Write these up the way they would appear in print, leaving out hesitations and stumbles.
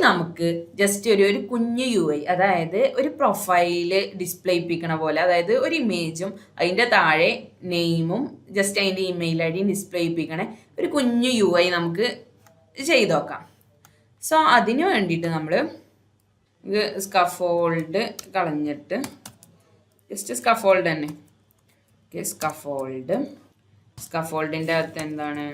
നമുക്ക് ജസ്റ്റ് ഒരു കുഞ്ഞു UI, അതായത് ഒരു പ്രൊഫൈല് ഡിസ്പ്ലേ ചെയ്യിപ്പിക്കണ പോലെ, അതായത് ഒരു ഇമേജും അതിൻ്റെ താഴെ നെയിമും ജസ്റ്റ് അതിൻ്റെ ഇമെയിൽ ID ഡിസ്പ്ലേ ചെയ്യിപ്പിക്കണ ഒരു കുഞ്ഞു UI നമുക്ക് ചെയ്ത് നോക്കാം. സോ അതിന് വേണ്ടിയിട്ട് നമ്മൾ സ്കഫോൾഡ് കളഞ്ഞിട്ട് ജസ്റ്റ് സ്കഫോൾഡ് തന്നെ, ഓക്കെ, സ്കഫോൾഡിൻ്റെ അകത്ത് എന്താണ്,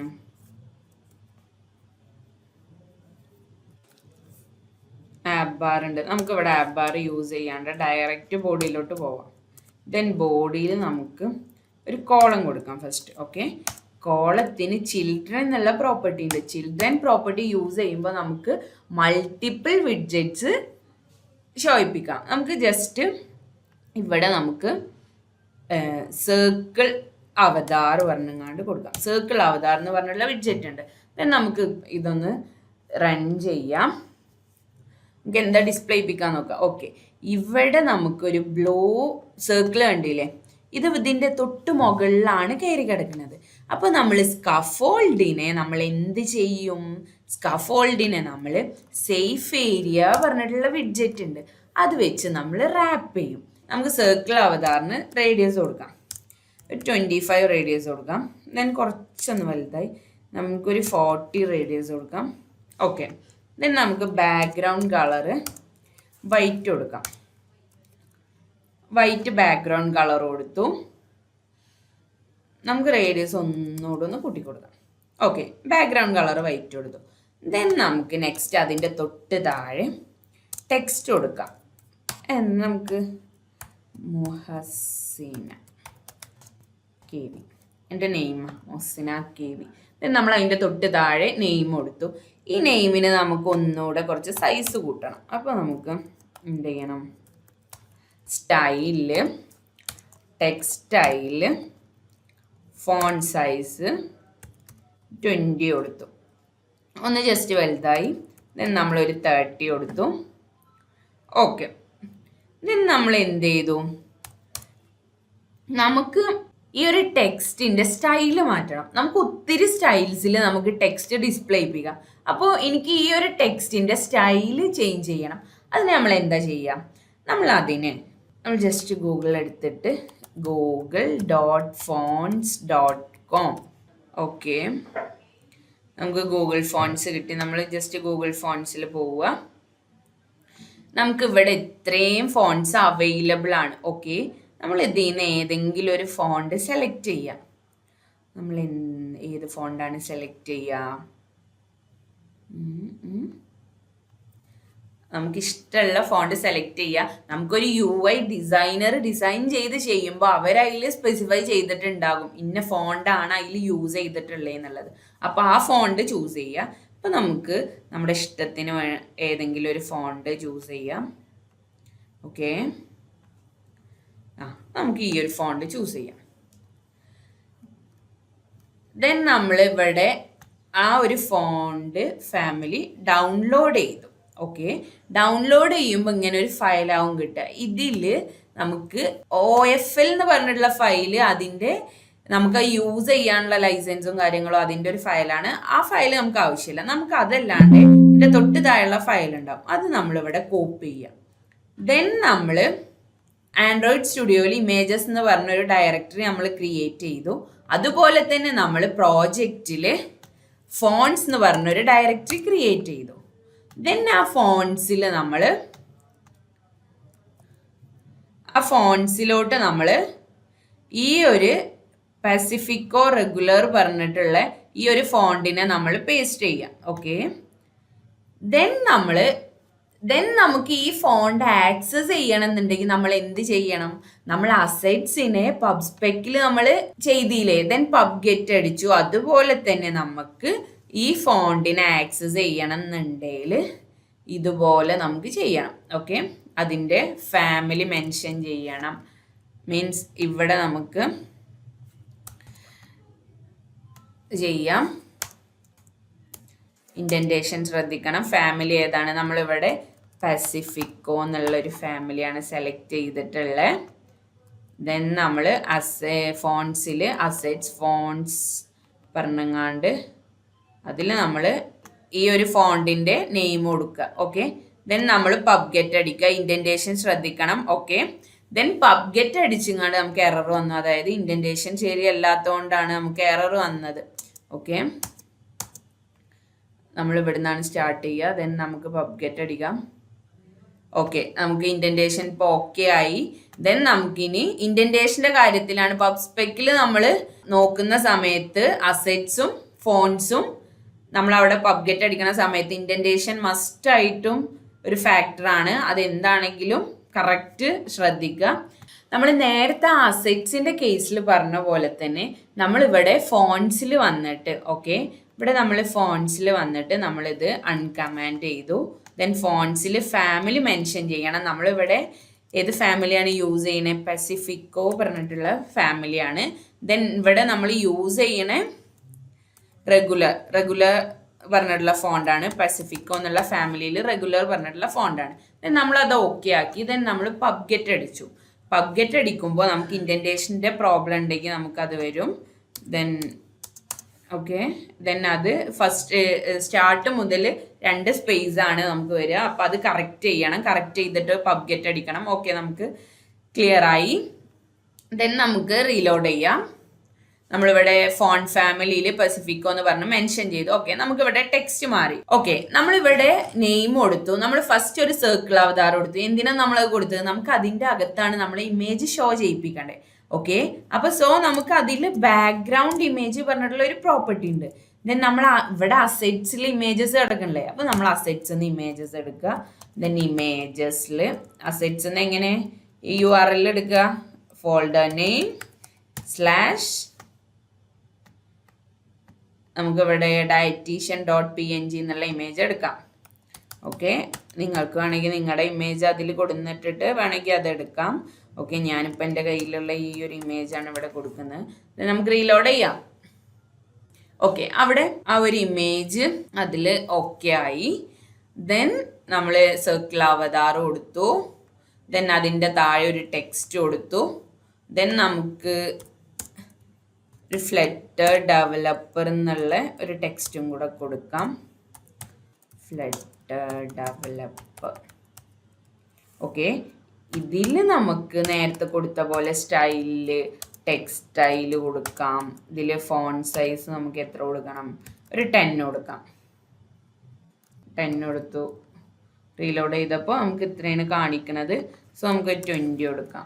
ആപ്പ് ബാർ ഉണ്ട്. നമുക്കിവിടെ ആപ്പ് ബാർ യൂസ് ചെയ്യാണ്ട് ഡയറക്റ്റ് ബോഡിയിലോട്ട് പോവാം. ദെൻ ബോഡിയിൽ നമുക്ക് ഒരു കോളം കൊടുക്കാം ഫസ്റ്റ്. ഓക്കെ, കോളത്തിന് ചിൽഡ്രൻ എന്നുള്ള പ്രോപ്പർട്ടി ഉണ്ട്. ചിൽഡ്രൻ പ്രോപ്പർട്ടി യൂസ് ചെയ്യുമ്പോൾ നമുക്ക് മൾട്ടിപ്പിൾ വിഡ്ജറ്റ്സ് ഷോയിപ്പിക്കാം. നമുക്ക് ജസ്റ്റ് ഇവിടെ നമുക്ക് സർക്കിൾ അവതാർ പറഞ്ഞങ്ങാണ്ട് കൊടുക്കാം. സർക്കിൾ അവതാർ എന്ന് പറഞ്ഞുള്ള വിഡ്ജറ്റ് ഉണ്ട്. ദെൻ നമുക്ക് ഇതൊന്ന് റൺ ചെയ്യാം. നമുക്ക് എന്താ ഡിസ്പ്ലേ ചെയ്യിപ്പിക്കാൻ നോക്കാം. ഓക്കെ, ഇവിടെ നമുക്കൊരു ബ്ലൂ സർക്കിൾ കണ്ടില്ലേ, ഇത് ഇതിൻ്റെ തൊട്ട് മുകളിലാണ് കയറി കിടക്കുന്നത്. അപ്പോൾ നമ്മൾ സ്കഫോൾഡിനെ നമ്മൾ എന്ത് ചെയ്യും, സ്കഫോൾഡിനെ നമ്മൾ സേഫ് ഏരിയ പറഞ്ഞിട്ടുള്ള വിഡ്ജറ്റ് ഉണ്ട്, അത് വെച്ച് നമ്മൾ റാപ്പ് ചെയ്യും. നമുക്ക് സർക്കിൾ അവതാറിന് റേഡിയസ് കൊടുക്കാം, 25 റേഡിയസ് കൊടുക്കാം. ദെൻ കുറച്ചൊന്ന് വലുതായി നമുക്കൊരു 40 റേഡിയസ് കൊടുക്കാം. ഓക്കെ, ദെൻ നമുക്ക് ബാക്ക്ഗ്രൗണ്ട് കളറ് വൈറ്റ് കൊടുക്കാം. വൈറ്റ് ബാക്ക്ഗ്രൗണ്ട് കളർ കൊടുത്തു. നമുക്ക് റേഡിയസ് ഒന്നുകൂടെ ഒന്ന് കൂട്ടി കൊടുക്കാം. ഓക്കെ, ബാക്ക്ഗ്രൗണ്ട് കളർ വൈറ്റ് കൊടുത്തു. ദെൻ നമുക്ക് നെക്സ്റ്റ് അതിൻ്റെ തൊട്ട് താഴെ ടെക്സ്റ്റ് കൊടുക്കാം. നമുക്ക് മുഹസിന KV, എൻ്റെ നെയിം മുഹസിന KV. ദെൻ നമ്മൾ അതിൻ്റെ തൊട്ട് താഴെ നെയിം കൊടുത്തു. ഈ നെയിമിന് നമുക്ക് ഒന്നുകൂടെ കുറച്ച് സൈസ് കൂട്ടണം. അപ്പോൾ നമുക്ക് എന്ത് ചെയ്യണം, style, text style, font size 20 കൊടുത്തു. ഒന്ന് ജസ്റ്റ് വലുതായി. ദെൻ നമ്മളൊരു 30 കൊടുത്തു. ഓക്കെ, ദെൻ നമ്മൾ എന്ത് ചെയ്തു, നമുക്ക് ഈ ഒരു ടെക്സ്റ്റിൻ്റെ സ്റ്റൈല് മാറ്റണം. നമുക്ക് ഒത്തിരി സ്റ്റൈൽസിൽ നമുക്ക് ടെക്സ്റ്റ് ഡിസ്പ്ലേ ചെയ്യിപ്പിക്കാം. അപ്പോൾ എനിക്ക് ഈ ഒരു ടെക്സ്റ്റിൻ്റെ സ്റ്റൈല് ചേഞ്ച് ചെയ്യണം. അതിന് നമ്മൾ എന്താ ചെയ്യുക, നമ്മൾ ജസ്റ്റ് ഗൂഗിൾ എടുത്തിട്ട് google.fonts.com. ഓക്കെ, നമുക്ക് ഗൂഗിൾ ഫോൺസ് കിട്ടി. നമ്മൾ ജസ്റ്റ് ഗൂഗിൾ ഫോൺസിൽ പോവുക. നമുക്ക് ഇവിടെ ഇത്രയും ഫോൺസ് അവൈലബിൾ ആണ്. ഓക്കെ, നമ്മൾ ഇതിൽ നിന്ന് ഏതെങ്കിലും ഒരു ഫോണ്ട് സെലക്ട് ചെയ്യാം. നമ്മൾ ഏത് ഫോണ്ടാണ് സെലക്ട് ചെയ്യുക, നമുക്കിഷ്ടമുള്ള ഫോണ്ട് സെലക്ട് ചെയ്യുക. നമുക്കൊരു UI ഡിസൈനർ ഡിസൈൻ ചെയ്യുമ്പോൾ അവരതിൽ സ്പെസിഫൈ ചെയ്തിട്ടുണ്ടാകും ഇന്ന ഫോണ്ടാണ് അതിൽ യൂസ് ചെയ്തിട്ടുള്ളത്. അപ്പോൾ ആ ഫോണ്ട് ചൂസ് ചെയ്യുക. അപ്പോൾ നമുക്ക് നമ്മുടെ ഇഷ്ടത്തിന് ഏതെങ്കിലും ഒരു ഫോണ്ട് ചൂസ് ചെയ്യാം. ഓക്കെ, നമുക്ക് ഈ ഒരു ഫോണ്ട് ചൂസ് ചെയ്യാം. ദെൻ നമ്മൾ ഇവിടെ ആ ഒരു ഫോണ്ട് ഫാമിലി ഡൗൺലോഡ് ചെയ്തു. ഓക്കെ, ഡൗൺലോഡ് ചെയ്യുമ്പോൾ ഇങ്ങനെ ഒരു ഫയലാവും കിട്ടുക. ഇതിൽ നമുക്ക് OFL എന്ന് പറഞ്ഞിട്ടുള്ള ഫയല്, അതിൻ്റെ നമുക്ക് യൂസ് ചെയ്യാനുള്ള ലൈസൻസും കാര്യങ്ങളും അതിൻ്റെ ഒരു ഫയലാണ്. ആ ഫയൽ നമുക്ക് ആവശ്യമില്ല. നമുക്ക് അതല്ലാണ്ട് ഇതിൻ്റെ തൊട്ട് താഴെയുള്ള ഫയൽ ഉണ്ടാവും, അത് നമ്മളിവിടെ കോപ്പി ചെയ്യാം. ദെൻ നമ്മൾ ആൻഡ്രോയിഡ് സ്റ്റുഡിയോയിൽ ഇമേജസ് എന്ന് പറഞ്ഞൊരു ഡയറക്ടറി നമ്മൾ ക്രിയേറ്റ് ചെയ്തു. അതുപോലെ തന്നെ നമ്മൾ പ്രോജക്റ്റിൽ ഫോൺസ് എന്ന് പറഞ്ഞൊരു ഡയറക്ടറി ക്രിയേറ്റ് ചെയ്തു. ദെൻ ആ ഫോൺസിലോട്ട് നമ്മൾ ഈ ഒരു പസിഫിക്കോ റെഗുലർ പറഞ്ഞിട്ടുള്ള ഈ ഒരു ഫോണ്ടിനെ നമ്മൾ പേസ്റ്റ് ചെയ്യാം. ഓക്കെ, ദെൻ നമുക്ക് ഈ ഫോണ്ട് ആക്സസ് ചെയ്യണമെന്നുണ്ടെങ്കിൽ നമ്മൾ എന്ത് ചെയ്യണം, നമ്മൾ അസെറ്റ്സിനെ പബ്സ്പെക്കിൽ നമ്മൾ ചെയ്തില്ലേ, ദെൻ പബ് ഗെറ്റ് അടിച്ചു. അതുപോലെ തന്നെ നമുക്ക് ഈ ഫോണ്ടിനെ ആക്സസ് ചെയ്യണം എന്നുണ്ടെങ്കിൽ ഇതുപോലെ നമുക്ക് ചെയ്യണം. ഓക്കെ, അതിൻ്റെ ഫാമിലി മെൻഷൻ ചെയ്യണം. മീൻസ് ഇവിടെ നമുക്ക് ചെയ്യാം. ഇൻഡൻറ്റേഷൻ ശ്രദ്ധിക്കണം. ഫാമിലി ഏതാണ്, നമ്മളിവിടെ പസിഫിക്കോ എന്നുള്ളൊരു ഫാമിലിയാണ് സെലക്ട് ചെയ്തിട്ടുള്ളത്. ദെൻ നമ്മൾ ഫോൺസിൽ അസെറ്റ്സ് ഫോൺസ് പറഞ്ഞങ്ങാണ്ട് അതിൽ നമ്മൾ ഈ ഒരു ഫോണ്ടിന്റെ നെയിം കൊടുക്കുക. ഓക്കെ, ദെൻ നമ്മൾ പബ് ഗെറ്റ് അടിക്കുക. ഇൻഡന്റേഷൻ ശ്രദ്ധിക്കണം. ഓക്കെ, ദെൻ പബ് ഗെറ്റ് അടിച്ചിങ്ങാണ്ട് നമുക്ക് എറർ വന്നു. അതായത് ഇൻഡന്റേഷൻ ശരിയല്ലാത്തതുകൊണ്ടാണ് നമുക്ക് എറർ വന്നത്. ഓക്കെ, നമ്മൾ ഇവിടെ നിന്നാണ് സ്റ്റാർട്ട് ചെയ്യുക. ദെൻ നമുക്ക് പബ് ഗെറ്റ് അടിക്കാം. ഓക്കെ, നമുക്ക് ഇൻഡന്റേഷൻ ഇപ്പോൾ ഓക്കെ ആയി. ദെൻ നമുക്കിനി ഇൻഡന്റേഷന്റെ കാര്യത്തിലാണ് പബ് സ്പെക്കിൽ നമ്മൾ നോക്കുന്ന സമയത്ത് അസെറ്റ്സും ഫോൺസും നമ്മൾ അവിടെ പബ് ഗെറ്റ് അടിക്കുന്ന സമയത്ത് ഇൻഡന്റേഷൻ മസ്റ്റ് ആയിട്ടും ഒരു ഫാക്ടറാണ്. അതെന്താണെങ്കിലും കറക്റ്റ് ശ്രദ്ധിക്കുക. നമ്മൾ നേരത്തെ അസെറ്റ്സിന്റെ കേസിൽ പറഞ്ഞ പോലെ തന്നെ നമ്മളിവിടെ ഫോൺസിൽ വന്നിട്ട്, ഓക്കെ, ഇവിടെ നമ്മൾ ഫോൺസിൽ വന്നിട്ട് നമ്മളിത് അൺകമാൻഡ് ചെയ്തു. ദെൻ ഫോൺസിൽ ഫാമിലി മെൻഷൻ ചെയ്യണം. നമ്മളിവിടെ ഏത് ഫാമിലിയാണ് യൂസ് ചെയ്യണേ? പസിഫിക്കോ പറഞ്ഞിട്ടുള്ള ഫാമിലിയാണ്. ദെൻ ഇവിടെ നമ്മൾ യൂസ് ചെയ്യണേ റെഗുലർ പറഞ്ഞിട്ടുള്ള ഫോണ്ടാണ്. പസിഫിക്കോ എന്നുള്ള ഫാമിലിയിൽ റെഗുലർ പറഞ്ഞിട്ടുള്ള ഫോണ്ടാണ്. ദെൻ നമ്മളത് ഓക്കെ ആക്കി. ദെൻ നമ്മൾ പബ് ഗെറ്റ് അടിച്ചു. പബ് ഗെറ്റ് അടിക്കുമ്പോൾ നമുക്ക് ഇൻഡന്റേഷൻ്റെ പ്രോബ്ലം ഉണ്ടെങ്കിൽ നമുക്കത് വരും. ദെൻ ഓക്കെ, ദെൻ അത് ഫസ്റ്റ് സ്റ്റാർട്ട് മുതൽ 2 സ്പേസ് ആണ് നമുക്ക് വരിക. അപ്പം അത് കറക്റ്റ് ചെയ്യണം. കറക്റ്റ് ചെയ്തിട്ട് പബ് ഗെറ്റ് അടിക്കണം. ഓക്കെ, നമുക്ക് ക്ലിയർ ആയി. ദെൻ നമുക്ക് റീലോഡ് ചെയ്യാം. നമ്മളിവിടെ ഫോൺ ഫാമിലിയിൽ പസിഫിക്കോ എന്ന് പറഞ്ഞ് മെൻഷൻ ചെയ്തു. ഓക്കെ, നമുക്കിവിടെ ടെക്സ്റ്റ് മാറി. ഓക്കെ, നമ്മളിവിടെ നെയിം കൊടുത്തു. നമ്മൾ ഫസ്റ്റ് ഒരു സർക്കിൾ അവതാർ കൊടുത്തു. എന്തിനാണ് നമ്മളത് കൊടുത്തത്? നമുക്ക് അതിൻ്റെ അകത്താണ് നമ്മൾ ഇമേജ് ഷോ ചെയ്യിപ്പിക്കണ്ടേ. ഓക്കെ, അപ്പൊ സോ നമുക്ക് അതിൽ ബാക്ക്ഗ്രൗണ്ട് ഇമേജ് പറഞ്ഞിട്ടുള്ള ഒരു പ്രോപ്പർട്ടി ഉണ്ട്. ദെൻ നമ്മൾ ഇവിടെ അസെറ്റ്സിൽ ഇമേജസ് എടുക്കണല്ലേ. അപ്പൊ നമ്മൾ അസെറ്റ്സ് ഇമേജസ് എടുക്കുക. ദെൻ ഇമേജസിൽ അസെറ്റ്സ് എങ്ങനെ URL എടുക്കുക, ഫോൾഡർ നെയിം / നമുക്കിവിടെ dietitian.png എന്നുള്ള ഇമേജ് എടുക്കാം. ഓക്കെ, നിങ്ങൾക്ക് വേണമെങ്കിൽ നിങ്ങളുടെ ഇമേജ് അതിൽ കൊടുത്തിട്ടിട്ട് വേണമെങ്കിൽ അത് എടുക്കാം. ഓക്കെ, ഞാനിപ്പോൾ എൻ്റെ കയ്യിലുള്ള ഈ ഒരു ഇമേജാണ് ഇവിടെ കൊടുക്കുന്നത്. നമുക്ക് റീലോഡ് ചെയ്യാം. ഓക്കെ, അവിടെ ആ ഒരു ഇമേജ് അതിൽ ഓക്കെ ആയി. ദെൻ നമ്മൾ സർക്കിൾ അവതാർ കൊടുത്തു. ദെൻ അതിൻ്റെ താഴെ ഒരു ടെക്സ്റ്റ് കൊടുത്തു. ദെൻ നമുക്ക് ഒരു ഫ്ലട്ടർ ഡെവലപ്പർ എന്നുള്ള ഒരു ടെക്സ്റ്റും കൂടെ കൊടുക്കാം. Flutter developer. ഓക്കെ, ഇതിൽ നമുക്ക് നേരത്തെ കൊടുത്ത പോലെ സ്റ്റൈലില് ടെക്സ്റ്റ് സ്റ്റൈല് കൊടുക്കാം. ഇതിൽ ഫോൺ സൈസ് നമുക്ക് എത്ര കൊടുക്കണം? ഒരു 10 കൊടുക്കാം. 10 കൊടുത്തു. റീലോഡ് ചെയ്തപ്പോൾ നമുക്ക് ഇത്രയാണ് കാണിക്കുന്നത്. സോ നമുക്ക് 20 കൊടുക്കാം.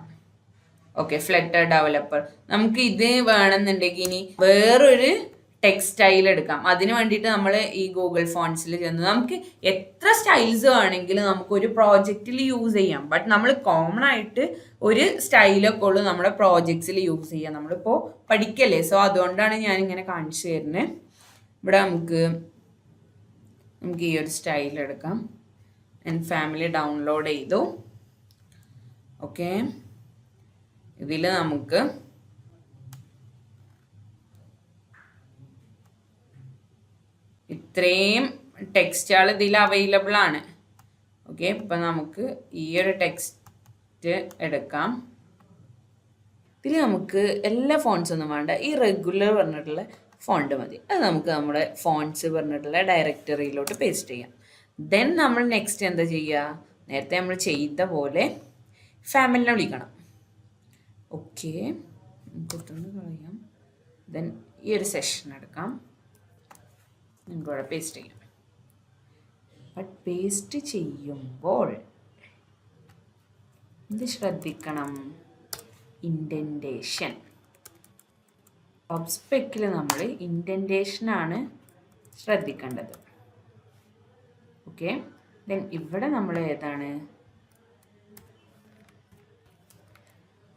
Okay, flutter developer. നമുക്ക് ഇത് വേണമെന്നുണ്ടെങ്കിൽ ഇനി വേറൊരു ടെക്സ്റ്റ് സ്റ്റൈൽ എടുക്കാം. അതിന് വേണ്ടിയിട്ട് നമ്മൾ ഈ ഗൂഗിൾ ഫോൺസിൽ ചെന്ന് നമുക്ക് എത്ര സ്റ്റൈൽസ് വേണമെങ്കിലും നമുക്ക് ഒരു പ്രോജക്റ്റിൽ യൂസ് ചെയ്യാം. ബട്ട് നമ്മൾ കോമൺ ആയിട്ട് ഒരു സ്റ്റൈലൊക്കെ ഉള്ളൂ നമ്മുടെ പ്രോജക്ട്സിൽ യൂസ് ചെയ്യാം. നമ്മളിപ്പോൾ പഠിക്കല്ലേ. സോ അതുകൊണ്ടാണ് ഞാനിങ്ങനെ കാണിച്ചു തരുന്നത്. ഇവിടെ നമുക്ക് ഈ ഒരു സ്റ്റൈൽ എടുക്കാം. ഞാൻ ഫാമിലി ഡൗൺലോഡ് ചെയ്തു. ഓക്കെ, ഇതിൽ നമുക്ക് ഇത്രയും ടെക്സ്റ്റുകൾ ഇതിൽ അവൈലബിൾ ആണ്. ഓക്കെ, ഇപ്പം നമുക്ക് ഈ ഒരു ടെക്സ്റ്റ് എടുക്കാം. ഇതിൽ നമുക്ക് എല്ലാ ഫോൺസ് ഒന്നും വേണ്ട. ഈ റെഗുലർ പറഞ്ഞിട്ടുള്ള ഫോണ്ട് മതി. അത് നമുക്ക് നമ്മുടെ ഫോൺസ് പറഞ്ഞിട്ടുള്ള ഡയറക്ടറിയിലോട്ട് പേസ്റ്റ് ചെയ്യാം. ദെൻ നമ്മൾ നെക്സ്റ്റ് എന്താ ചെയ്യുക? നേരത്തെ നമ്മൾ ചെയ്ത പോലെ ഫാമിലിനെ വിളിക്കണം. ഓക്കെ, നമുക്കൊന്ന് കളയാം. ദെൻ ഈ ഒരു സെഷൻ എടുക്കാം. നമുക്കിവിടെ പേസ്റ്റ് ചെയ്യാം. ബട്ട് പേസ്റ്റ് ചെയ്യുമ്പോൾ ഇത് ശ്രദ്ധിക്കണം, ഇൻഡൻറ്റേഷൻ. പബ് സ്പെക്കിൽ നമ്മൾ ഇൻഡൻറ്റേഷനാണ് ശ്രദ്ധിക്കേണ്ടത്. ഓക്കെ, ദെൻ ഇവിടെ നമ്മൾ ഏതാണ്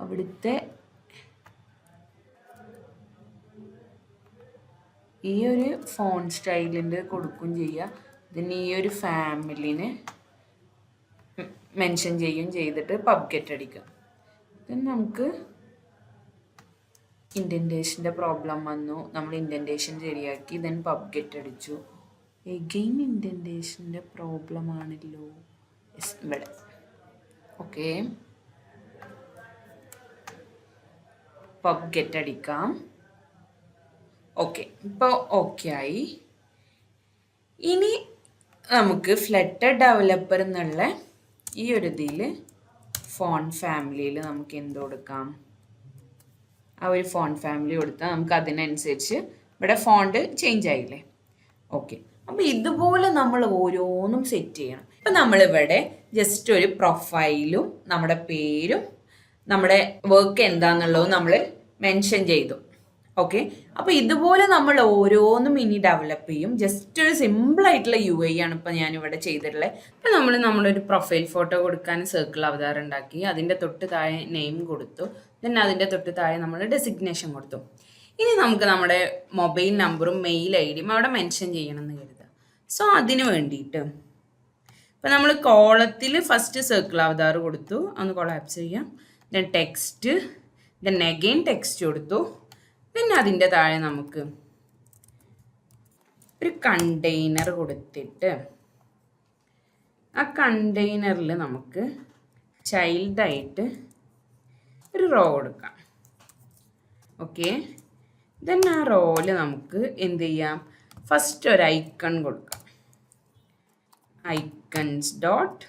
അവിടുത്തെ ഈ ഒരു ഫോൺ സ്റ്റൈലിൻ്റെ കൊടുക്കും ചെയ്യുക. ഇതിന് ഈ ഒരു ഫാമിലിനെ മെൻഷൻ ചെയ്തിട്ട് പബ് ഗെറ്റ് അടിക്കുക. ദെൻ നമുക്ക് ഇൻഡൻറ്റേഷൻ്റെ പ്രോബ്ലം വന്നു. നമ്മൾ ഇൻഡൻറ്റേഷൻ ശരിയാക്കി. ദെൻ പബ് ഗെറ്റ് അടിച്ചു. എഗെയിൻ ഇൻഡൻറ്റേഷൻ്റെ പ്രോബ്ലം ആണല്ലോ ഇവിടെ. ഓക്കെ, പബ് ഗെറ്റ് അടിക്കാം. ഓക്കെ, ഇപ്പോൾ ഓക്കെ ആയി. ഇനി നമുക്ക് ഫ്ലട്ടർ ഡെവലപ്പർ എന്നുള്ള ഈ ഒരു ഇതിൽ ഫോൺ ഫാമിലിയിൽ നമുക്ക് എന്ത് കൊടുക്കാം? ആ ഒരു ഫോൺ ഫാമിലി കൊടുത്താൽ നമുക്ക് അതിനനുസരിച്ച് ഇവിടെ ഫോണ്ട് ചേഞ്ച് ആയില്ലേ? ഓക്കെ, അപ്പോൾ ഇതുപോലെ നമ്മൾ ഓരോന്നും സെറ്റ് ചെയ്യണം. ഇപ്പം നമ്മളിവിടെ ജസ്റ്റ് ഒരു പ്രൊഫൈലും നമ്മുടെ പേരും നമ്മുടെ വർക്ക് എന്താണെന്നുള്ളതും നമ്മൾ മെൻഷൻ ചെയ്തു. ഓക്കെ, അപ്പോൾ ഇതുപോലെ നമ്മൾ ഓരോന്നും ഇനി ഡെവലപ്പ് ചെയ്യും. ജസ്റ്റ് ഒരു സിമ്പിളായിട്ടുള്ള UI ആണ് ഇപ്പം ഞാനിവിടെ ചെയ്തിട്ടുള്ളത്. ഇപ്പം നമ്മളൊരു പ്രൊഫൈൽ ഫോട്ടോ കൊടുക്കാൻ സർക്കിൾ അവതാരം ഉണ്ടാക്കി, അതിൻ്റെ തൊട്ട് താഴെ നെയിം കൊടുത്തു, then അതിൻ്റെ തൊട്ട് താഴെ നമ്മൾ ഡെസിഗ്നേഷൻ കൊടുത്തു. ഇനി നമുക്ക് നമ്മുടെ മൊബൈൽ നമ്പറും മെയിൽ ID അവിടെ മെൻഷൻ ചെയ്യണമെന്ന് കരുതുക. സോ അതിന് വേണ്ടിയിട്ട് ഇപ്പം നമ്മൾ കോളത്തിൽ ഫസ്റ്റ് സർക്കിൾ അവതാർ കൊടുത്തു, ഒന്ന് കൊളാപ്സ് ചെയ്യാം, then text, then again text കൊടുത്തു, പിന്നെ അതിൻ്റെ താഴെ നമുക്ക് ഒരു കണ്ടെയ്നർ കൊടുത്തിട്ട് ആ കണ്ടെയ്നറിൽ നമുക്ക് ചൈൽഡായിട്ട് ഒരു റോ കൊടുക്കാം. ഓക്കെ, ദെൻ ആ റോയിൽ നമുക്ക് എന്ത് ചെയ്യാം? ഫസ്റ്റ് ഒരു ഐക്കൺ കൊടുക്കാം. ഐക്കൺസ് ഡോട്ട്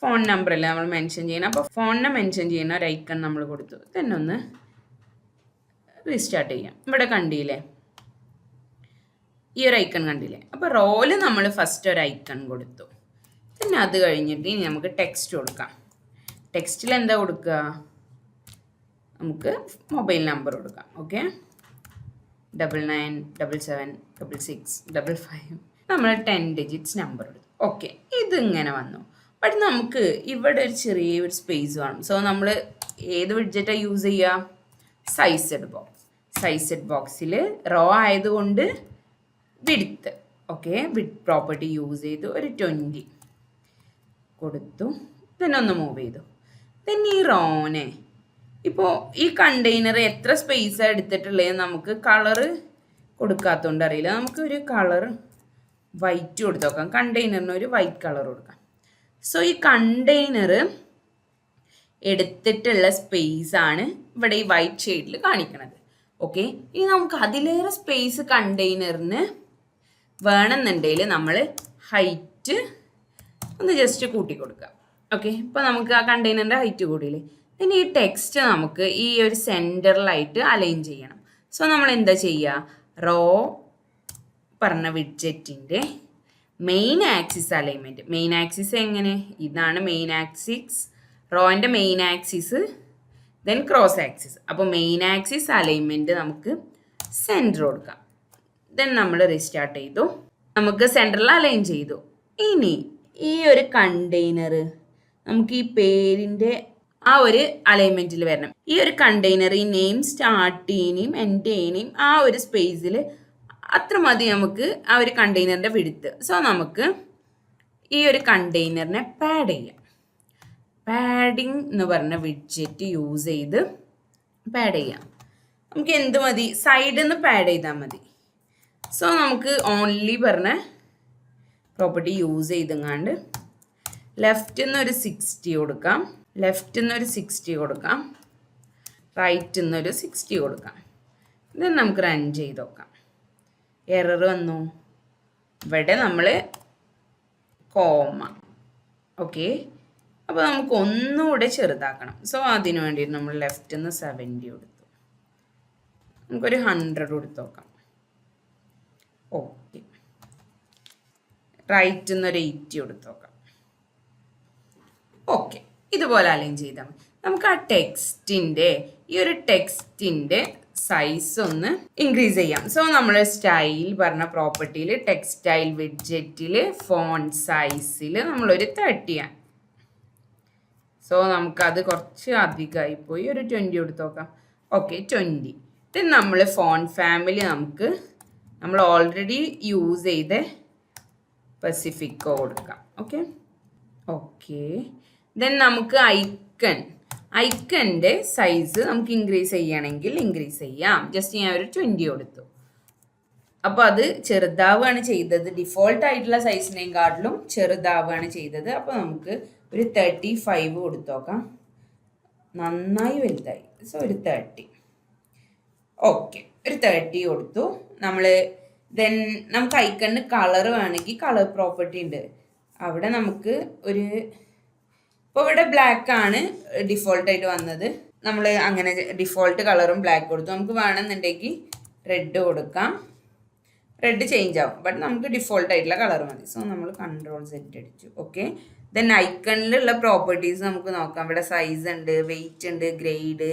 ഫോൺ നമ്പറല്ലേ നമ്മൾ മെൻഷൻ ചെയ്യണം. അപ്പോൾ ഫോണിനെ മെൻഷൻ ചെയ്യുന്ന ഒരു ഐക്കൺ നമ്മൾ കൊടുത്തു. then ഒന്ന് റീസ്റ്റാർട്ട് ചെയ്യാം. ഇവിടെ കണ്ടില്ലേ, ഈ ഒരു ഐക്കൺ കണ്ടില്ലേ? അപ്പോൾ റോയിൽ നമ്മൾ ഫസ്റ്റ് ഒരു ഐക്കൺ കൊടുത്തു. പിന്നെ അത് കഴിഞ്ഞിട്ട് ഇനി നമുക്ക് ടെക്സ്റ്റ് കൊടുക്കാം. ടെക്സ്റ്റിൽ എന്താ കൊടുക്കുക? നമുക്ക് മൊബൈൽ നമ്പർ കൊടുക്കാം. ഓക്കെ, 99776665 നമ്മൾ 10 digits നമ്പർ എടുത്തു. ഓക്കെ, ഇതിങ്ങനെ വന്നു. ബട്ട് നമുക്ക് ഇവിടെ ഒരു ചെറിയൊരു സ്പേസ് വേണം. സോ നമ്മൾ ഏത് വിഡ്ജറ്റാണ് യൂസ് ചെയ്യുക? സൈസഡ് ബോക്സ്. സൈസഡ് ബോക്സിൽ റോ ആയതുകൊണ്ട് width, okay, width property use ചെയ്തു, ഒരു 20 കൊടുത്തു. then ഒന്ന് മൂവ് ചെയ്തു. then ഈ റോനെ ഇപ്പോൾ ഈ കണ്ടെയ്നർ എത്ര സ്പേസാണ് എടുത്തിട്ടുള്ളത് നമുക്ക് കളറ് കൊടുക്കാത്തതുകൊണ്ട് അറിയില്ല. നമുക്ക് ഒരു കളർ വൈറ്റ് കൊടുത്ത് നോക്കാം. കണ്ടെയ്നറിന് ഒരു വൈറ്റ് കളർ കൊടുക്കാം. സോ ഈ കണ്ടെയ്നർ എടുത്തിട്ടുള്ള സ്പേസാണ് ഇവിടെ ഈ വൈറ്റ് ഷെയ്ഡിൽ കാണിക്കുന്നത്. ഓക്കെ, ഇനി നമുക്ക് അതിലേറെ സ്പേസ് കണ്ടെയ്നറിന് വേണമെന്നുണ്ടെങ്കിൽ നമ്മൾ ഹൈറ്റ് ഒന്ന് ജസ്റ്റ് കൂട്ടി കൊടുക്കുക. ഓക്കെ, ഇപ്പോൾ നമുക്ക് ആ കണ്ടെയ്നറിൻ്റെ ഹൈറ്റ് കൂടിയില്ലേ? ഇനി ഈ ടെക്സ്റ്റ് നമുക്ക് ഈ ഒരു സെൻറ്ററിലായിട്ട് അലൈൻ ചെയ്യണം. സോ നമ്മൾ എന്താ ചെയ്യുക? റോ പറഞ്ഞ വിഡ്ജറ്റിൻ്റെ main axis alignment. Main axis എങ്ങനെ? ഇതാണ് മെയിൻ ആക്സിസ്, റോൻ്റെ main axis, then cross axis. അപ്പോൾ മെയിൻ ആക്സിസ് അലൈൻമെൻറ്റ് നമുക്ക് സെൻറ്റർ കൊടുക്കാം. ദെൻ നമ്മൾ റീസ്റ്റാർട്ട് ചെയ്തു, നമുക്ക് സെൻറ്ററിൽ അലൈൻ ചെയ്തു. ഇനി ഈ ഒരു കണ്ടെയ്നർ നമുക്ക് ഈ പേരിൻ്റെ ആ ഒരു അലൈൻമെൻറ്റിൽ വരണം. ഈ ഒരു കണ്ടെയ്നർ ഈ നെയിം സ്റ്റാർട്ട് ചെയ്യുന്നേയും എൻഡ് ചെയ്യുന്നേയും ആ ഒരു സ്പേസിൽ അത്ര മതി നമുക്ക് ആ ഒരു കണ്ടെയ്നറിൻ്റെ വിഡ്ത്ത്. സോ നമുക്ക് ഈ ഒരു കണ്ടെയ്നറിനെ പാഡ് ചെയ്യാം. പാഡിങ് എന്ന് പറഞ്ഞ വിഡ്ജറ്റ് യൂസ് ചെയ്ത് പാഡ് ചെയ്യാം. നമുക്ക് എന്ത് മതി? സൈഡിൽ നിന്ന് പാഡ് ചെയ്താൽ മതി. സോ നമുക്ക് ഓൺലി പറഞ്ഞ പ്രോപ്പർട്ടി യൂസ് ചെയ്തെങ്ങാണ്ട് ലെഫ്റ്റിൽ നിന്ന് ഒരു 60 കൊടുക്കാം, ലെഫ്റ്റിൽ നിന്ന് ഒരു 60 കൊടുക്കാം, റൈറ്റിൽ നിന്നൊരു 60 കൊടുക്കാം. ഇത് നമുക്ക് റൺ ചെയ്ത് നോക്കാം. എറർ വന്നു. ഇവിടെ നമ്മൾ കോമ. ഓക്കെ, അപ്പോൾ നമുക്ക് ഒന്നുകൂടെ ചെറുതാക്കണം. സോ അതിന് വേണ്ടിയിട്ട് നമ്മൾ ലെഫ്റ്റിൽ നിന്ന് 70 കൊടുത്തു. നമുക്കൊരു 100 കൊടുത്ത് നോക്കാം. ഓക്കെ, റൈറ്റിൽ നിന്ന് ഒരു 80 കൊടുത്ത് നോക്കാം. ഓക്കെ, ഇതുപോലെ അലൈൻ ചെയ്താൽ മതി. നമുക്ക് ആ ടെക്സ്റ്റിൻ്റെ ഈ ഒരു ടെക്സ്റ്റിൻ്റെ സൈസ് ഒന്ന് ഇൻക്രീസ് ചെയ്യാം. സോ നമ്മൾ സ്റ്റൈൽ പറഞ്ഞ പ്രോപ്പർട്ടിയിൽ ടെക്സ്റ്റൈൽ വിഡ്ജറ്റിൽ ഫോണ്ട് സൈസിൽ നമ്മളൊരു 30 ആണ്. സോ നമുക്കത് കുറച്ച് അധികമായി പോയി, ഒരു 20 കൊടുത്ത് നോക്കാം. ഓക്കെ, 20. ദെൻ നമ്മൾ ഫോണ്ട് ഫാമിലി നമ്മൾ ഓൾറെഡി യൂസ് ചെയ്ത പസിഫിക്കോ കൊടുക്കാം. ഓക്കെ ഓക്കെ ദെൻ നമുക്ക് ഐക്കൻ്റെ സൈസ് നമുക്ക് ഇൻക്രീസ് ചെയ്യണമെങ്കിൽ ഇൻക്രീസ് ചെയ്യാം. ജസ്റ്റ് ഞാൻ ഒരു 20 കൊടുത്തു. അപ്പോൾ അത് ചെറുതാവുകയാണ് ചെയ്തത്. ഡിഫോൾട്ട് ആയിട്ടുള്ള സൈസിനെക്കാട്ടിലും ചെറുതാവുകയാണ് ചെയ്തത്. അപ്പോൾ നമുക്ക് ഒരു 35 കൊടുത്തു നോക്കാം. നന്നായി വലുതായി. സോ ഒരു 30. ഓക്കെ, ഒരു 30 കൊടുത്തു. നമ്മൾ ദെൻ നമുക്ക് ഐക്കണിന് കളർ വേണമെങ്കിൽ കളർ പ്രോപ്പർട്ടി ഉണ്ട്. അവിടെ നമുക്ക് ഒരു ഇപ്പോൾ ഇവിടെ ബ്ലാക്ക് ആണ് ഡിഫോൾട്ടായിട്ട് വന്നത്. നമ്മൾ അങ്ങനെ ഡിഫോൾട്ട് കളറും ബ്ലാക്ക് കൊടുത്തു. നമുക്ക് വേണമെന്നുണ്ടെങ്കിൽ റെഡ് കൊടുക്കാം. റെഡ് ചേഞ്ച് ആവും, ബട്ട് നമുക്ക് ഡിഫോൾട്ട് ആയിട്ടുള്ള കളർ മതി. സോ നമ്മൾ Ctrl+Z അടിച്ചു. ഓക്കെ, ദെൻ ഐക്കണിലുള്ള പ്രോപ്പർട്ടീസ് നമുക്ക് നോക്കാം. ഇവിടെ സൈസ് ഉണ്ട്, വെയിറ്റ് ഉണ്ട്, ഗ്രേഡ്,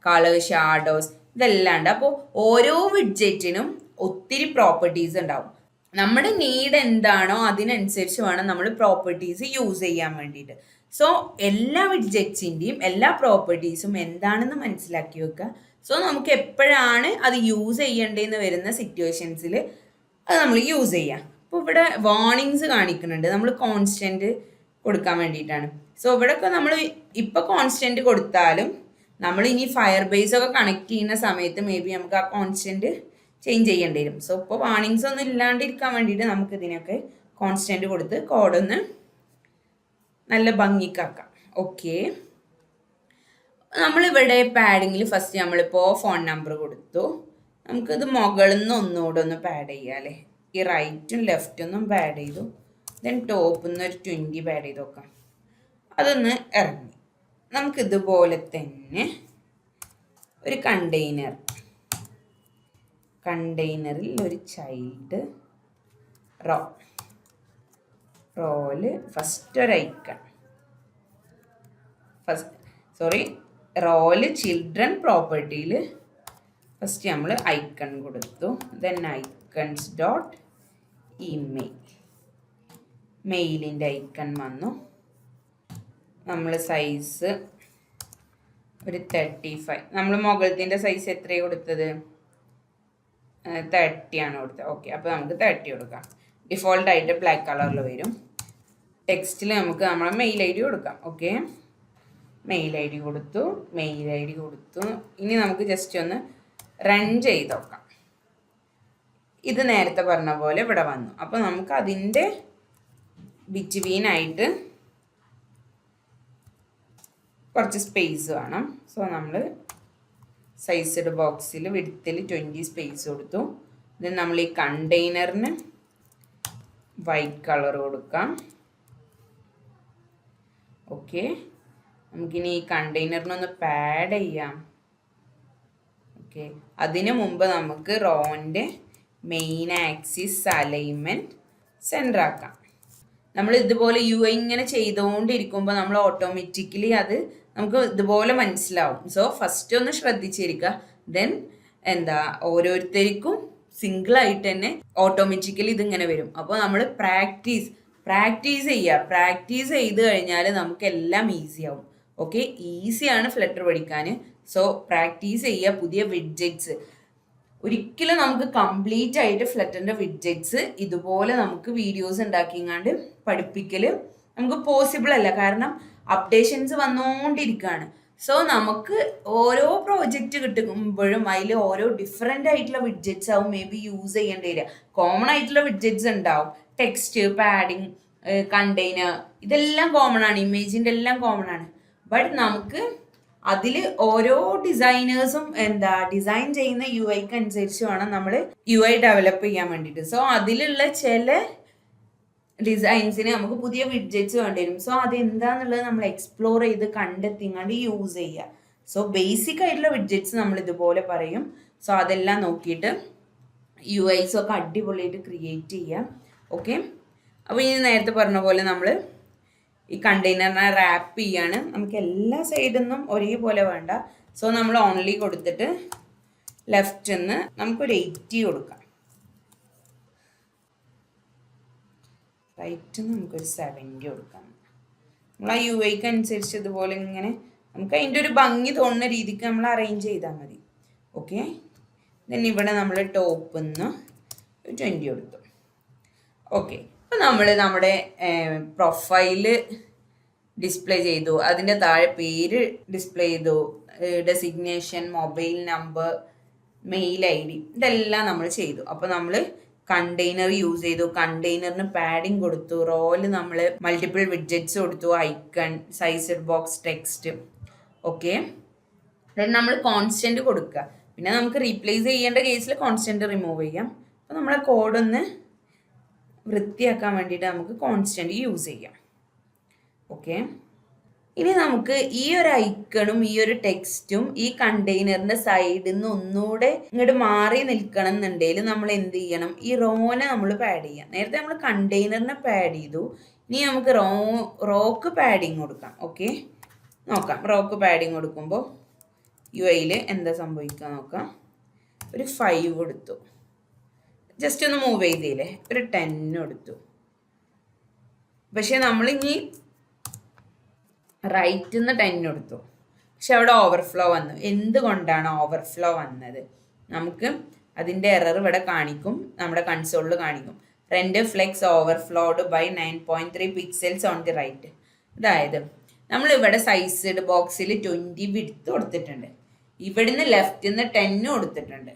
കളർ, ഷാഡോസ് ഇതെല്ലാം ഉണ്ട്. അപ്പോൾ ഓരോ വിഡ്ജറ്റിനും ഒത്തിരി പ്രോപ്പർട്ടീസ് ഉണ്ടാവും. നമ്മുടെ നീഡ് എന്താണോ അതിനനുസരിച്ച് വേണം നമ്മൾ പ്രോപ്പർട്ടീസ് യൂസ് ചെയ്യാൻ വേണ്ടിയിട്ട്. സോ എല്ലാ വിഡ്ജറ്റ്സിൻ്റെയും എല്ലാ പ്രോപ്പർട്ടീസും എന്താണെന്ന് മനസ്സിലാക്കി വെക്കുക. സോ നമുക്ക് എപ്പോഴാണ് അത് യൂസ് ചെയ്യേണ്ടതെന്ന് വരുന്ന സിറ്റുവേഷൻസിൽ അത് നമ്മൾ യൂസ് ചെയ്യാം. അപ്പോൾ ഇവിടെ വാർണിങ്സ് കാണിക്കുന്നുണ്ട്, നമ്മൾ കോൺസ്റ്റൻറ്റ് കൊടുക്കാൻ വേണ്ടിയിട്ടാണ്. സോ ഇവിടെയൊക്കെ നമ്മൾ ഇപ്പോൾ കോൺസ്റ്റൻറ്റ് കൊടുത്താലും നമ്മൾ ഇനി ഫയർ ബേസ് ഒക്കെ കണക്ട് ചെയ്യുന്ന സമയത്ത് മേ ബി നമുക്ക് ആ കോൺസ്റ്റൻറ്റ് ചേഞ്ച് ചെയ്യേണ്ടി വരും. സോ ഇപ്പോൾ വാർണിങ്സ് ഒന്നും ഇല്ലാണ്ടിരിക്കാൻ വേണ്ടിയിട്ട് നമുക്ക് ഇതിനൊക്കെ കോൺസ്റ്റൻറ്റ് കൊടുത്ത് കോഡൊന്ന് നല്ല ഭംഗിക്കാക്കാം. ഓക്കെ, നമ്മളിവിടെ പാഡിങ്ങിൽ ഫസ്റ്റ് നമ്മളിപ്പോൾ ഫോൺ നമ്പർ കൊടുത്തു. നമുക്കിത് മുകളിൽ നിന്ന് ഒന്നുകൂടെ ഒന്ന് പാഡ് ചെയ്യാം അല്ലേ. ഈ റൈറ്റും ലെഫ്റ്റും ഒന്നും പാഡ് ചെയ്തു. ദെൻ ടോപ്പിൽ നിന്ന് ഒരു 20 പാഡ് ചെയ്ത് നോക്കാം. അതൊന്ന് ഇറങ്ങി. നമുക്കിതുപോലെ തന്നെ ഒരു കണ്ടെയ്നറിൽ ഒരു ചൈൽഡ് റോല് ഫസ്റ്റ് ഒരു ഐക്കൺ റോല് ചിൽഡ്രൻ പ്രോപ്പർട്ടിയിൽ ഫസ്റ്റ് നമ്മൾ ഐക്കൺ കൊടുത്തു. ദെൻ ഐക്കൺസ് ഡോട്ട് മെയിലിൻ്റെ ഐക്കൺ വന്നു. നമ്മൾ സൈസ് ഒരു 35. നമ്മൾ മുകളിലത്തിൻ്റെ സൈസ് എത്രയാണ് കൊടുത്തത്? 30 ആണ് കൊടുത്തത്. ഓക്കെ, അപ്പോൾ നമുക്ക് 30 കൊടുക്കാം. ഡിഫോൾട്ടായിട്ട് ബ്ലാക്ക് കളറിൽ വരും. ടെക്സ്റ്റിൽ നമുക്ക് നമ്മളെ മെയിൽ ID കൊടുക്കാം. ഓക്കെ, മെയിൽ ID കൊടുത്തു. ഇനി നമുക്ക് ജസ്റ്റ് ഒന്ന് റൺ ചെയ്ത് നോക്കാം. ഇത് നേരത്തെ പറഞ്ഞ പോലെ ഇവിടെ വന്നു. അപ്പോൾ നമുക്ക് അതിൻ്റെ ബിറ്റ്വീനായിട്ട് കുറച്ച് സ്പേസ് വേണം. സോ നമ്മൾ സൈസ്ഡ് ബോക്സിൽ വിഡ്ത്തിൽ 20 സ്പേസ് കൊടുത്തു. ദെൻ നമ്മൾ ഈ കണ്ടെയ്നറിന് വൈറ്റ് കളർ കൊടുക്കാം. ഓക്കെ, നമുക്കിനി ഈ കണ്ടെയ്നറിനൊന്ന് പാഡ് ചെയ്യാം. ഓക്കെ, അതിന് മുമ്പ് നമുക്ക് റോൻ്റെ മെയിൻ ആക്സിസ് അലൈൻമെൻറ്റ് സെൻറ്റർ ആക്കാം. നമ്മൾ ഇതുപോലെ UI ഇങ്ങനെ ചെയ്തുകൊണ്ടിരിക്കുമ്പോൾ നമ്മൾ ഓട്ടോമാറ്റിക്കലി അത് നമുക്ക് ഇതുപോലെ മനസ്സിലാവും. സോ ഫസ്റ്റ് ഒന്ന് ശ്രദ്ധിച്ചിരിക്കുക. ദെൻ ഓരോരുത്തർക്കും സിംഗിളായിട്ട് തന്നെ ഓട്ടോമാറ്റിക്കലി ഇതിങ്ങനെ വരും. അപ്പോൾ നമ്മൾ പ്രാക്ടീസ് ചെയ്യുക. പ്രാക്ടീസ് ചെയ്ത് കഴിഞ്ഞാൽ നമുക്കെല്ലാം ഈസി ആവും. ഓക്കെ, ഈസിയാണ് ഫ്ലട്ടർ പഠിക്കാൻ. സോ പ്രാക്ടീസ് ചെയ്യുക. പുതിയ വിഡ്ജറ്റ്സ് ഒരിക്കലും നമുക്ക് കംപ്ലീറ്റ് ആയിട്ട് ഫ്ലട്ടറിൻ്റെ വിഡ്ജറ്റ്സ് ഇതുപോലെ നമുക്ക് വീഡിയോസ് ഉണ്ടാക്കിങ്ങാണ്ട് പഠിപ്പിക്കൽ നമുക്ക് പോസിബിൾ അല്ല. കാരണം അപ്ഡേഷൻസ് വന്നുകൊണ്ടിരിക്കുകയാണ്. സോ നമുക്ക് ഓരോ പ്രോജക്റ്റ് കിട്ടുമ്പോഴും അതിൽ ഓരോ ഡിഫറെൻ്റ് ആയിട്ടുള്ള വിഡ്ജറ്റ്സ് ആവും മേ ബി യൂസ് ചെയ്യേണ്ടി വരിക. കോമൺ ആയിട്ടുള്ള വിഡ്ജറ്റ്സ് ഉണ്ടാവും. ടെക്സ്റ്റ്, പാഡിങ്, കണ്ടെയ്നർ ഇതെല്ലാം കോമൺ ആണ്. ഇമേജിൻ്റെ എല്ലാം കോമൺ ആണ്. ബട്ട് നമുക്ക് അതിൽ ഓരോ ഡിസൈനേഴ്സും ഡിസൈൻ ചെയ്യുന്ന UIക്ക് അനുസരിച്ച് വേണം നമ്മൾ UI ഡെവലപ്പ് ചെയ്യാൻ വേണ്ടിയിട്ട്. സോ അതിലുള്ള ചില ഡിസൈൻസിന് നമുക്ക് പുതിയ വിഡ്ജറ്റ്സ് വേണ്ടി വരും. സോ അതെന്താന്നുള്ളത് നമ്മൾ എക്സ്പ്ലോർ ചെയ്ത് കണ്ടെത്തിങ്ങാണ്ട് യൂസ് ചെയ്യുക. സോ ബേസിക് ആയിട്ടുള്ള വിഡ്ജറ്റ്സ് നമ്മൾ ഇതുപോലെ പറയും. സോ അതെല്ലാം നോക്കിയിട്ട് UIs ഒക്കെ അടിപൊളിയായിട്ട് ക്രിയേറ്റ് ചെയ്യാം. ഓക്കെ, അപ്പോൾ ഇനി നേരത്തെ പറഞ്ഞ പോലെ നമ്മൾ ഈ കണ്ടെയ്നറിനെ റാപ്പ് ചെയ്യാണ്. നമുക്ക് എല്ലാ സൈഡിൽ നിന്നും ഒരേപോലെ വേണ്ട. സോ നമ്മൾ ഓൺലി കൊടുത്തിട്ട് ലെഫ്റ്റിൽ നിന്ന് നമുക്കൊരു 80 കൊടുക്കാം. റൈറ്റിൽ നിന്ന് നമുക്കൊരു 70 കൊടുക്കാം. നമ്മൾ ആ UIക്ക് അനുസരിച്ച് ഇതുപോലെ ഇങ്ങനെ നമുക്ക് അതിൻ്റെ ഒരു ഭംഗി തോന്നുന്ന രീതിക്ക് നമ്മൾ അറേഞ്ച് ചെയ്താൽ മതി. ഓക്കെ, ദെൻ ഇവിടെ നമ്മൾ ടോപ്പിൽ നിന്ന് 20 കൊടുത്തു. ഓക്കെ, അപ്പോൾ നമ്മൾ നമ്മുടെ പ്രൊഫൈല് ഡിസ്പ്ലേ ചെയ്തു. അതിൻ്റെ താഴെ പേര് ഡിസ്പ്ലേ ചെയ്തു. Designation, mobile number, mail ID ഇതെല്ലാം നമ്മൾ ചെയ്തു. അപ്പോൾ നമ്മൾ കണ്ടെയ്നർ യൂസ് ചെയ്തു. കണ്ടെയ്നറിന് പാഡിങ് കൊടുത്തു. റോല് നമ്മൾ മൾട്ടിപ്പിൾ വിഡ്ജറ്റ്സ് കൊടുത്തു. Icon, sized box, text. Okay, then നമ്മൾ കോൺസ്റ്റൻറ്റ് കൊടുക്കുക. പിന്നെ നമുക്ക് റീപ്ലേസ് ചെയ്യേണ്ട കേസിൽ കോൺസ്റ്റൻറ്റ് റിമൂവ് ചെയ്യാം. അപ്പോൾ നമ്മളെ കോഡൊന്ന് വൃത്തിയാക്കാൻ വേണ്ടിയിട്ട് നമുക്ക് കോൺസ്റ്റൻറ്റ് യൂസ് ചെയ്യാം. ഓക്കെ, ഇനി നമുക്ക് ഈ ഒരു ഐക്കണും ഈ ഒരു ടെക്സ്റ്റും ഈ കണ്ടെയ്നറിൻ്റെ സൈഡിൽ നിന്ന് ഒന്നുകൂടെ ഇങ്ങോട്ട് മാറി നിൽക്കണം എന്നുണ്ടെങ്കിൽ നമ്മൾ എന്ത് ചെയ്യണം? ഈ റോനെ നമ്മൾ പാഡ് ചെയ്യാം. നേരത്തെ നമ്മൾ കണ്ടെയ്നറിനെ പാഡ് ചെയ്തു, ഇനി നമുക്ക് റോക്ക് പാഡിങ് കൊടുക്കാം. ഓക്കെ, നോക്കാം. റോക്ക് പാഡിങ് കൊടുക്കുമ്പോൾ യുഐയിൽ എന്താ സംഭവിക്കുക നോക്കാം. ഒരു 5 കൊടുത്തു, ജസ്റ്റ് ഒന്ന് മൂവ് ചെയ്തില്ലേ, ഒരു 10 കൊടുത്തു. പക്ഷെ നമ്മളിനി റൈറ്റിൽ നിന്ന് 10 കൊടുത്തു, പക്ഷെ അവിടെ ഓവർഫ്ലോ വന്നു. എന്തുകൊണ്ടാണ് ഓവർഫ്ലോ വന്നത്? നമുക്ക് അതിൻ്റെ എറർ ഇവിടെ കാണിക്കും, നമ്മുടെ കൺസോളിൽ കാണിക്കും. Render flex overflowed by 9.3 pixels on the right. അതായത് നമ്മളിവിടെ സൈസ്ഡ് ബോക്സിൽ 20 വിഡ്ത്ത് കൊടുത്തിട്ടുണ്ട്, ഇവിടുന്ന് ലെഫ്റ്റിൽ നിന്ന് 10 കൊടുത്തിട്ടുണ്ട്.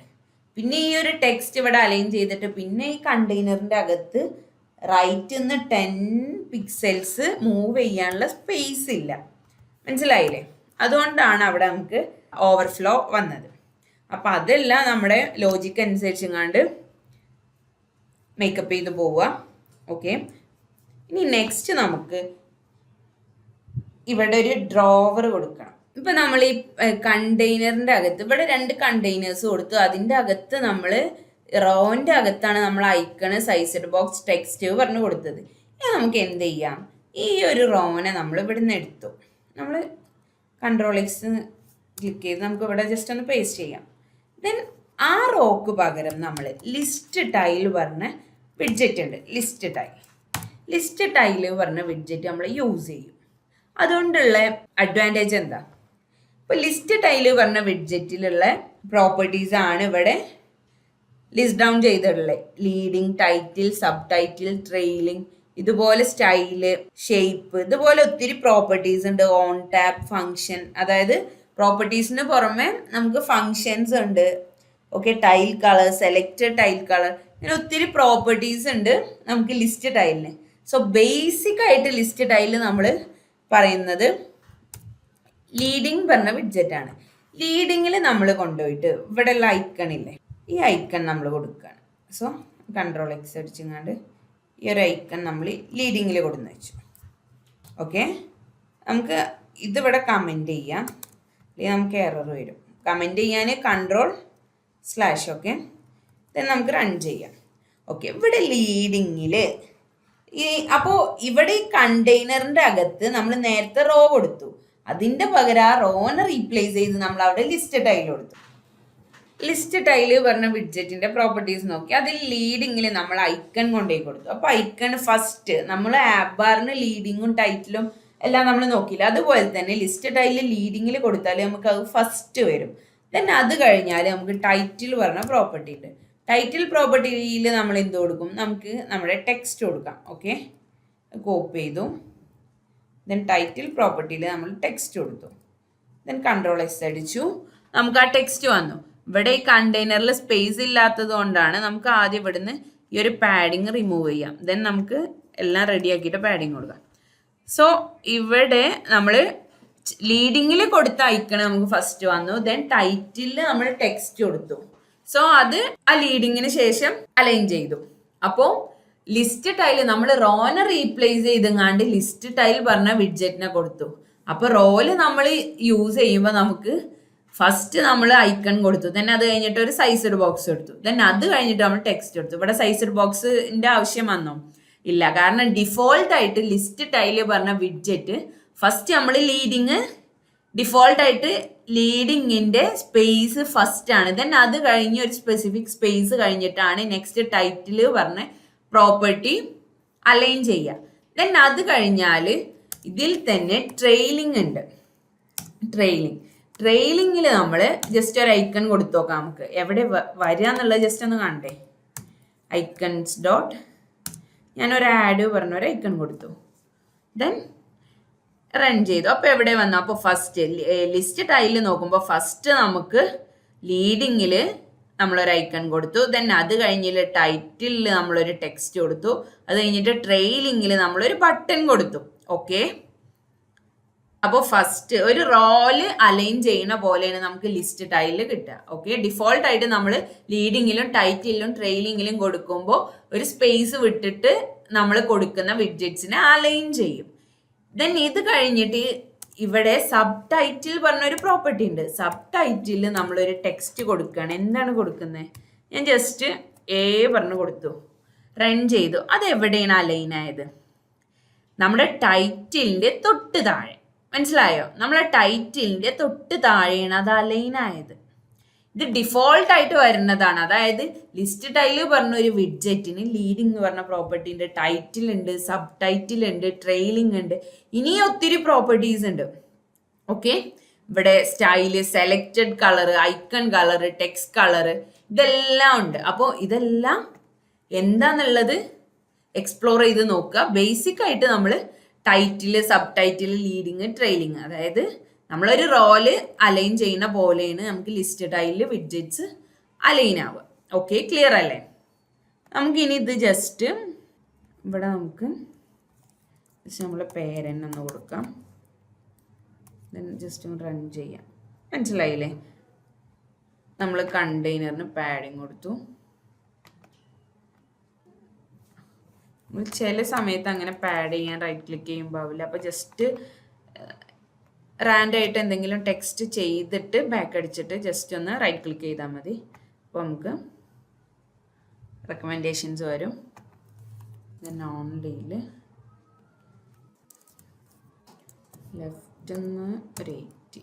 പിന്നെ ഈ ഒരു ടെക്സ്റ്റ് ഇവിടെ അലൈൻ ചെയ്തിട്ട് പിന്നെ ഈ കണ്ടെയ്നറിൻ്റെ അകത്ത് റൈറ്റിൽ നിന്ന് 10 പിക്സൽസ് മൂവ് ചെയ്യാനുള്ള സ്പേസ് ഇല്ല. മനസ്സിലായില്ലേ? അതുകൊണ്ടാണ് അവിടെ നമുക്ക് ഓവർഫ്ലോ വന്നത്. അപ്പം അതെല്ലാം നമ്മുടെ ലോജിക്ക് അനുസരിച്ചെങ്ങാണ്ട് മേക്കപ്പ് ചെയ്ത് പോവുക. ഓക്കെ, ഇനി നെക്സ്റ്റ് നമുക്ക് ഇവിടെ ഒരു ഡ്രോവർ കൊടുക്കണം. ഇപ്പം നമ്മൾ ഈ കണ്ടെയ്നറിൻ്റെ അകത്ത് ഇവിടെ 2 കണ്ടെയ്നേഴ്സ് കൊടുത്തു, അതിൻ്റെ അകത്ത് നമ്മൾ റോൻ്റെ അകത്താണ് നമ്മൾ ഐക്കണ് സൈസ്ഡ് ബോക്സ് ടെക്സ്റ്റ് പറഞ്ഞു കൊടുത്തത്. ഇനി നമുക്ക് എന്ത് ചെയ്യാം? ഈ ഒരു റോനെ നമ്മൾ ഇവിടെ നിന്ന് എടുത്തു, നമ്മൾ Ctrl+X ക്ലിക്ക് ചെയ്ത് നമുക്ക് ഇവിടെ ജസ്റ്റ് ഒന്ന് പേസ്റ്റ് ചെയ്യാം. ദെൻ ആ റോക്ക് പകരം നമ്മൾ ലിസ്റ്റ് ടൈൽ പറഞ്ഞ വിഡ്ജറ്റ് ഉണ്ട്. ലിസ്റ്റ് ടൈൽ പറഞ്ഞ വിഡ്ജറ്റ് നമ്മൾ യൂസ് ചെയ്യും. അതുകൊണ്ടുള്ള അഡ്വാൻറ്റേജ് എന്താ? ഇപ്പോൾ ലിസ്റ്റ് ടൈൽ പറഞ്ഞ വിഡ്ജറ്റിലുള്ള പ്രോപ്പർട്ടീസ് ആണ് ഇവിടെ ലിസ്റ്റ് ഡൗൺ ചെയ്തിട്ടുള്ളത്. Leading, title, sub title, trailing, ഇതുപോലെ സ്റ്റൈല്, ഷേപ്പ്, ഇതുപോലെ ഒത്തിരി പ്രോപ്പർട്ടീസ് ഉണ്ട്. ഓൺ ടാപ്പ്, ഫങ്ഷൻ, അതായത് പ്രോപ്പർട്ടീസിന് പുറമെ നമുക്ക് ഫങ്ഷൻസ് ഉണ്ട്. Okay, tile colour, selected tile colour, ഇങ്ങനെ ഒത്തിരി പ്രോപ്പർട്ടീസ് ഉണ്ട് നമുക്ക് ലിസ്റ്റ് ടൈലിന്. സോ ബേസിക് ആയിട്ട് ലിസ്റ്റ് ടൈൽ നമ്മൾ പറയുന്നത് ലീഡിങ് പറഞ്ഞ വിഡ്ജറ്റാണ്. ലീഡിങ്ങിൽ നമ്മൾ കൊണ്ടുപോയിട്ട് ഇവിടെ ഉള്ള ഐക്കണില്ലേ, ഈ ഐക്കൺ നമ്മൾ കൊടുക്കുകയാണ്. സോ Ctrl+X അടിച്ചങ്ങാണ്ട് ഈ ഒരു ഐക്കൺ നമ്മൾ ലീഡിങ്ങിൽ കൊടുന്ന് വെച്ചു. ഓക്കെ, നമുക്ക് ഇതിവിടെ കമൻറ്റ് ചെയ്യാം, അല്ലെങ്കിൽ നമുക്ക് എറർ വരും. കമൻറ്റ് ചെയ്യാൻ Ctrl/. ഓക്കെ, ദെൻ നമുക്ക് റൺ ചെയ്യാം. ഓക്കെ, ഇവിടെ ലീഡിങ്ങിൽ അപ്പോൾ ഇവിടെ ഈ കണ്ടെയ്നറിൻ്റെ അകത്ത് നമ്മൾ നേരത്തെ റോ കൊടുത്തു, അതിൻ്റെ പകരം ആ റോനെ റീപ്ലേസ് ചെയ്ത് നമ്മൾ അവിടെ ലിസ്റ്റ് ടൈൽ കൊടുത്തു. ലിസ്റ്റ് ടൈല് പറഞ്ഞ വിഡ്ജറ്റിൻ്റെ പ്രോപ്പർട്ടീസ് നോക്കി അതിൽ ലീഡിങ്ങിൽ നമ്മൾ ഐക്കൺ കൊണ്ടുപോയി കൊടുത്തു. അപ്പോൾ ഐക്കൺ ഫസ്റ്റ് നമ്മൾ ആപ്പ് ബാറിന് ലീഡിങ്ങും ടൈറ്റിലും എല്ലാം നമ്മൾ നോക്കിയില്ല, അതുപോലെ തന്നെ ലിസ്റ്റ് ടൈല് ലീഡിങ്ങിൽ കൊടുത്താൽ നമുക്ക് അത് ഫസ്റ്റ് വരും. ദെൻ അത് കഴിഞ്ഞാൽ നമുക്ക് ടൈറ്റിൽ പറഞ്ഞ പ്രോപ്പർട്ടി ഉണ്ട്. ടൈറ്റിൽ പ്രോപ്പർട്ടിയിൽ നമ്മൾ എന്ത് കൊടുക്കും? നമുക്ക് നമ്മുടെ ടെക്സ്റ്റ് കൊടുക്കാം. ഓക്കെ, കോപ്പി ചെയ്തു. ദെൻ ടൈറ്റിൽ പ്രോപ്പർട്ടിയിൽ നമ്മൾ ടെക്സ്റ്റ് കൊടുത്തു. ദെൻ Ctrl+S അടിച്ചു, നമുക്ക് ആ ടെക്സ്റ്റ് വന്നു. ഇവിടെ ഈ കണ്ടെയ്നറിൽ സ്പേസ് ഇല്ലാത്തത് കൊണ്ടാണ് നമുക്ക് ആദ്യം ഇവിടുന്ന് ഈ ഒരു പാഡിങ് റിമൂവ് ചെയ്യാം. ദെൻ നമുക്ക് എല്ലാം റെഡി ആക്കിയിട്ട് പാഡിങ് കൊടുക്കാം. സോ ഇവിടെ നമ്മൾ ലീഡിങ്ങിൽ കൊടുത്ത ഐക്കൺ നമുക്ക് ഫസ്റ്റ് വന്നു. ദെൻ ടൈറ്റിലിൽ നമ്മൾ ടെക്സ്റ്റ് കൊടുത്തു. സോ അത് ആ ലീഡിങ്ങിന് ശേഷം അലൈൻ ചെയ്തു. അപ്പോൾ ലിസ്റ്റ് ടൈൽ നമ്മൾ റോനെ റീപ്ലേസ് ചെയ്തെങ്ങാണ്ട് ലിസ്റ്റ് ടൈൽ പറഞ്ഞ വിഡ്ജറ്റിനെ കൊടുത്തു. അപ്പോൾ റോല് നമ്മൾ യൂസ് ചെയ്യുമ്പോൾ നമുക്ക് ഫസ്റ്റ് നമ്മൾ ഐക്കൺ കൊടുത്തു, ദെൻ അത് കഴിഞ്ഞിട്ട് ഒരു സൈസ്ഡ് ബോക്സ് എടുത്തു, ദെൻ അത് കഴിഞ്ഞിട്ട് നമ്മൾ ടെക്സ്റ്റ് എടുത്തു. ഇവിടെ സൈസ്ഡ് ബോക്സിൻ്റെ ആവശ്യം വന്നോ? ഇല്ല, കാരണം ഡിഫോൾട്ടായിട്ട് ലിസ്റ്റ് ടൈല് പറഞ്ഞ വിഡ്ജറ്റ് ഫസ്റ്റ് നമ്മൾ ലീഡിങ് ഡിഫോൾട്ടായിട്ട് ലീഡിങ്ങിൻ്റെ സ്പേസ് ഫസ്റ്റ് ആണ്. ദെൻ അത് കഴിഞ്ഞ് ഒരു സ്പെസിഫിക് സ്പേസ് കഴിഞ്ഞിട്ടാണ് നെക്സ്റ്റ് ടൈറ്റിൽ പറഞ്ഞ പ്രോപ്പർട്ടി അലൈൻ ചെയ്യുക. ദെൻ അത് കഴിഞ്ഞാൽ ഇതിൽ തന്നെ ട്രെയിലിംഗ് ഉണ്ട്. ട്രെയിലിങ്ങിൽ നമ്മൾ ജസ്റ്റ് ഒരു ഐക്കൺ കൊടുത്തു നോക്കാം, നമുക്ക് എവിടെ വരിക എന്നുള്ളത് ജസ്റ്റ് ഒന്ന് കാണണ്ടേ. ഐക്കൺസ് ഡോട്ട് ഞാനൊരു ആഡ് പറഞ്ഞ ഒരു ഐക്കൺ കൊടുത്തു, ദെൻ റൺ ചെയ്തു. അപ്പോൾ എവിടെ വന്നു? അപ്പോൾ ഫസ്റ്റ് ലിസ്റ്റ് ടൈലിൽ നോക്കുമ്പോൾ ഫസ്റ്റ് നമുക്ക് ലീഡിങ്ങിൽ നമ്മളൊരു ഐക്കൺ കൊടുത്തു, ദെൻ അത് കഴിഞ്ഞിട്ട് ടൈറ്റിലിൽ നമ്മളൊരു ടെക്സ്റ്റ് കൊടുത്തു, അത് കഴിഞ്ഞിട്ട് ട്രെയിലിങ്ങിൽ നമ്മളൊരു ബട്ടൺ കൊടുത്തു. ഓക്കെ, അപ്പോൾ ഫസ്റ്റ് ഒരു റോള് അലൈൻ ചെയ്യുന്ന പോലെയാണ് നമുക്ക് ലിസ്റ്റ് ടൈലിൽ കിട്ടുക. ഓക്കെ, ഡിഫോൾട്ട് ആയിട്ട് നമ്മൾ ലീഡിങ്ങിലും ടൈറ്റിലും ട്രെയിലിങ്ങിലും കൊടുക്കുമ്പോൾ ഒരു സ്പേസ് വിട്ടിട്ട് നമ്മൾ കൊടുക്കുന്ന വിഡ്ജറ്റ്സിനെ അലൈൻ ചെയ്യും. ദെൻ ഇത് കഴിഞ്ഞിട്ട് ഇവിടെ സബ് ടൈറ്റിൽ പറഞ്ഞൊരു പ്രോപ്പർട്ടി ഉണ്ട്. സബ് ടൈറ്റിൽ നമ്മളൊരു ടെക്സ്റ്റ് കൊടുക്കുകയാണ്. എന്താണ് കൊടുക്കുന്നത്? ഞാൻ ജസ്റ്റ് പറഞ്ഞു കൊടുത്തു, റൺ ചെയ്തു. അത് എവിടെയാണ് അലൈൻ ആയത്? നമ്മുടെ ടൈറ്റിലിന്റെ തൊട്ട് താഴെ. മനസ്സിലായോ? നമ്മളെ ടൈറ്റിലിന്റെ തൊട്ട് താഴെയാണ് അത് അലൈൻ ആയത്. ഇത് ഡിഫോൾട്ട് ആയിട്ട് വരുന്നതാണ്. അതായത് ലിസ്റ്റ് ടൈല് പറഞ്ഞ ഒരു വിഡ്ജറ്റിന് ലീഡിംഗ് എന്ന് പറഞ്ഞ പ്രോപ്പർട്ടി ഉണ്ട്, ടൈറ്റിൽ ഉണ്ട്, സബ് ടൈറ്റിൽ ഉണ്ട്, ട്രെയിലിംഗ് ഉണ്ട്, ഇനി ഒത്തിരി പ്രോപ്പർട്ടീസ് ഉണ്ട്. ഓക്കെ, ഇവിടെ style, selected colour, icon colour, text colour, ഇതെല്ലാം ഉണ്ട്. അപ്പോൾ ഇതെല്ലാം എന്താന്നുള്ളത് എക്സ്പ്ലോർ ചെയ്ത് നോക്കുക. ബേസിക് ആയിട്ട് നമ്മൾ ടൈറ്റില്, സബ് ടൈറ്റില്, ലീഡിങ്, ട്രെയിലിങ്, അതായത് നമ്മളൊരു റോള് അലൈൻ ചെയ്യുന്ന പോലെയാണ് നമുക്ക് ലിസ്റ്റ് ടൈലില് വിഡ്ജറ്റ്സ് അലൈൻ ആവുക. ഓക്കെ, ക്ലിയർ അല്ലേ? നമുക്കിനി ഇത് ജസ്റ്റ് ഇവിടെ നമുക്ക് നമ്മളെ പേരെന്നൊന്ന് കൊടുക്കാം. ജസ്റ്റ് ഒന്ന് റൺ ചെയ്യാം. മനസ്സിലായില്ലേ? നമ്മൾ കണ്ടെയ്നറിന് പാഡിങ് കൊടുത്തു. ചില സമയത്ത് അങ്ങനെ പാഡ് ചെയ്യാൻ റൈറ്റ് ക്ലിക്ക് ചെയ്യുമ്പോൾ ആവില്ല. അപ്പോൾ ജസ്റ്റ് റാൻഡായിട്ട് എന്തെങ്കിലും ടെക്സ്റ്റ് ചെയ്തിട്ട് ബാക്ക് അടിച്ചിട്ട് ജസ്റ്റ് ഒന്ന് റൈറ്റ് ക്ലിക്ക് ചെയ്താൽ മതി. അപ്പോൾ നമുക്ക് റെക്കമെൻഡേഷൻസ് വരും. ഓൺലിയിൽ ലെഫ്റ്റിൽ നിന്ന് ഒരു 80,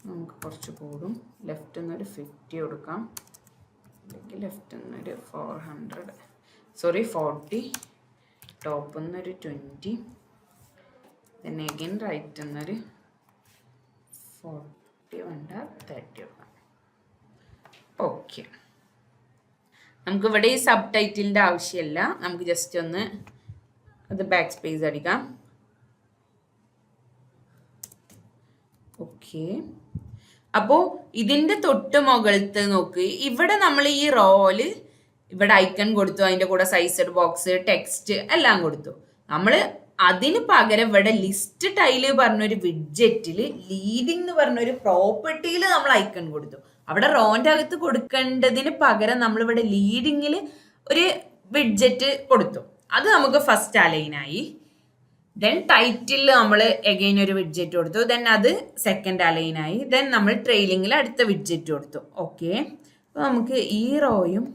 നമുക്ക് കുറച്ച് കൂടും. ലെഫ്റ്റിൽ നിന്ന് ഒരു 50 കൊടുക്കാം, അല്ലെങ്കിൽ ലെഫ്റ്റിൽ നിന്നൊരു 40, ടോപ്പിൽ നിന്നൊരു 20, then again റൈറ്റിൽ നിന്നൊരു 40 വേണ്ട 30 കൊടുക്കാം. ഓക്കെ, നമുക്കിവിടെ ഈ സബ് ടൈറ്റിലിൻ്റെ ആവശ്യമില്ല. നമുക്ക് ജസ്റ്റ് ഒന്ന് അത് ബാക്ക് സ്പേസ് അടിക്കാം. ഓക്കെ, അപ്പോൾ ഇതിൻ്റെ തൊട്ട് മുകളിലത്തെ നോക്ക്, ഇവിടെ നമ്മൾ ഈ റോള് ഇവിടെ ഐക്കൺ കൊടുത്തു, അതിൻ്റെ കൂടെ സൈസഡ് ബോക്സ്, ടെക്സ്റ്റ് എല്ലാം കൊടുത്തു. നമ്മൾ അതിന് പകരം ഇവിടെ ലിസ്റ്റ് ടൈല് പറഞ്ഞൊരു വിഡ്ജറ്റിൽ ലീഡിംഗ് എന്ന് പറഞ്ഞൊരു പ്രോപ്പർട്ടിയിൽ നമ്മൾ ഐക്കൺ കൊടുത്തു. അവിടെ റോന്റെ അകത്ത് കൊടുക്കേണ്ടതിന് പകരം നമ്മളിവിടെ ലീഡിങ്ങിൽ ഒരു വിഡ്ജറ്റ് കൊടുത്തു. അത് നമുക്ക് ഫസ്റ്റ് അലൈനായി. ദെൻ ടൈറ്റിൽ നമ്മൾ എഗെയിൻ ഒരു വിഡ്ജറ്റ് കൊടുത്തു. ദെൻ അത് സെക്കൻഡ് അലൈനായി. ദെൻ നമ്മൾ ട്രെയിലിങ്ങിൽ അടുത്ത വിഡ്ജറ്റ് കൊടുത്തു. ഓക്കെ, അപ്പോൾ നമുക്ക് ഈ റോയും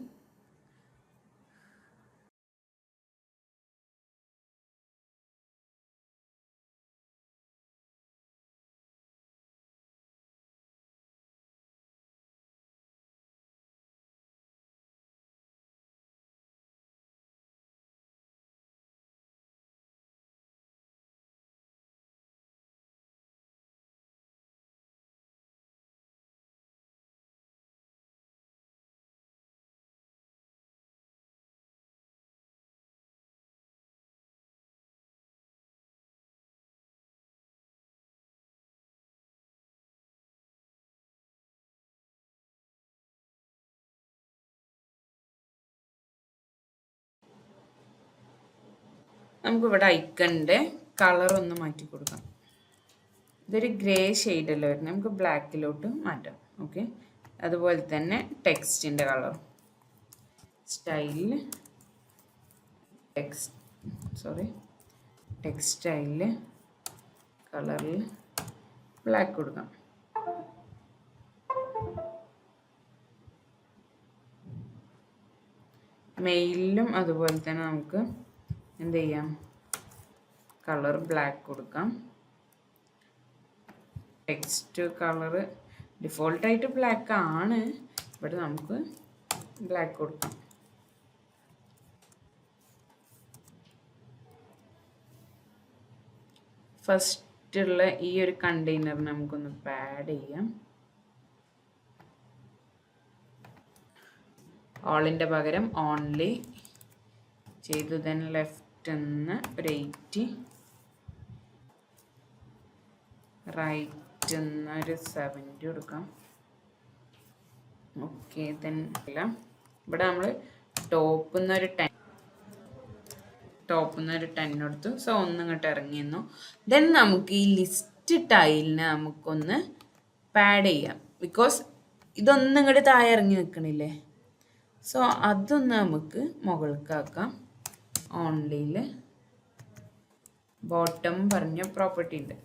നമുക്കിവിടെ ഐക്കണിൻ്റെ കളർ ഒന്ന് മാറ്റി കൊടുക്കാം. ഇതൊരു ഗ്രേ ഷെയ്ഡല്ലോ വരുന്നത്, നമുക്ക് ബ്ലാക്കിലോട്ട് മാറ്റാം. ഓക്കെ, അതുപോലെ തന്നെ ടെക്സ്റ്റിൻ്റെ കളർ സ്റ്റൈലിൽ ടെക്സ്റ്റ് സ്റ്റൈലിൽ കളറിൽ ബ്ലാക്ക് കൊടുക്കാം. മെയിലിലും അതുപോലെ തന്നെ നമുക്ക് എന്ത് ചെയ്യാം, കളർ ബ്ലാക്ക് കൊടുക്കാം. ടെക്സ്റ്റ് കളർ ഡിഫോൾട്ടായിട്ട് ബ്ലാക്ക് ആണ്, ഇവിടെ നമുക്ക് ബ്ലാക്ക് കൊടുക്കാം. ഫസ്റ്റുള്ള ഈ ഒരു കണ്ടെയ്നർ നമുക്കൊന്ന് പാഡ് ചെയ്യാം. ഓളിൻ്റെ പകരം ഓൺലി ചെയ്തു. ദെൻ ലെഫ്റ്റ് നിന്ന് ഒരു 80, റൈറ്റ് നിന്ന് ഒരു 70 കൊടുക്കാം. ഓക്കെ, ദെൻ ഇവിടെ നമ്മൾ ടോപ്പിൽ നിന്ന് ഒരു 10, ടോപ്പിൽ നിന്ന് ഒരു 10 കൊടുത്തു. സോ ഒന്നിങ്ങോട്ട് ഇറങ്ങിയിരുന്നു. ദെൻ നമുക്ക് ഈ ലിസ്റ്റ് ടൈലിനെ നമുക്കൊന്ന് പാഡ് ചെയ്യാം. ബിക്കോസ് ഇതൊന്നും ഇങ്ങോട്ട് താഴെ ഇറങ്ങി നിൽക്കണില്ലേ. സോ അതൊന്ന് നമുക്ക് മുകൾക്കാക്കാം. ഓൺലിയിൽ ബോട്ടം പറഞ്ഞ പ്രോപ്പർട്ടി ഉണ്ട്.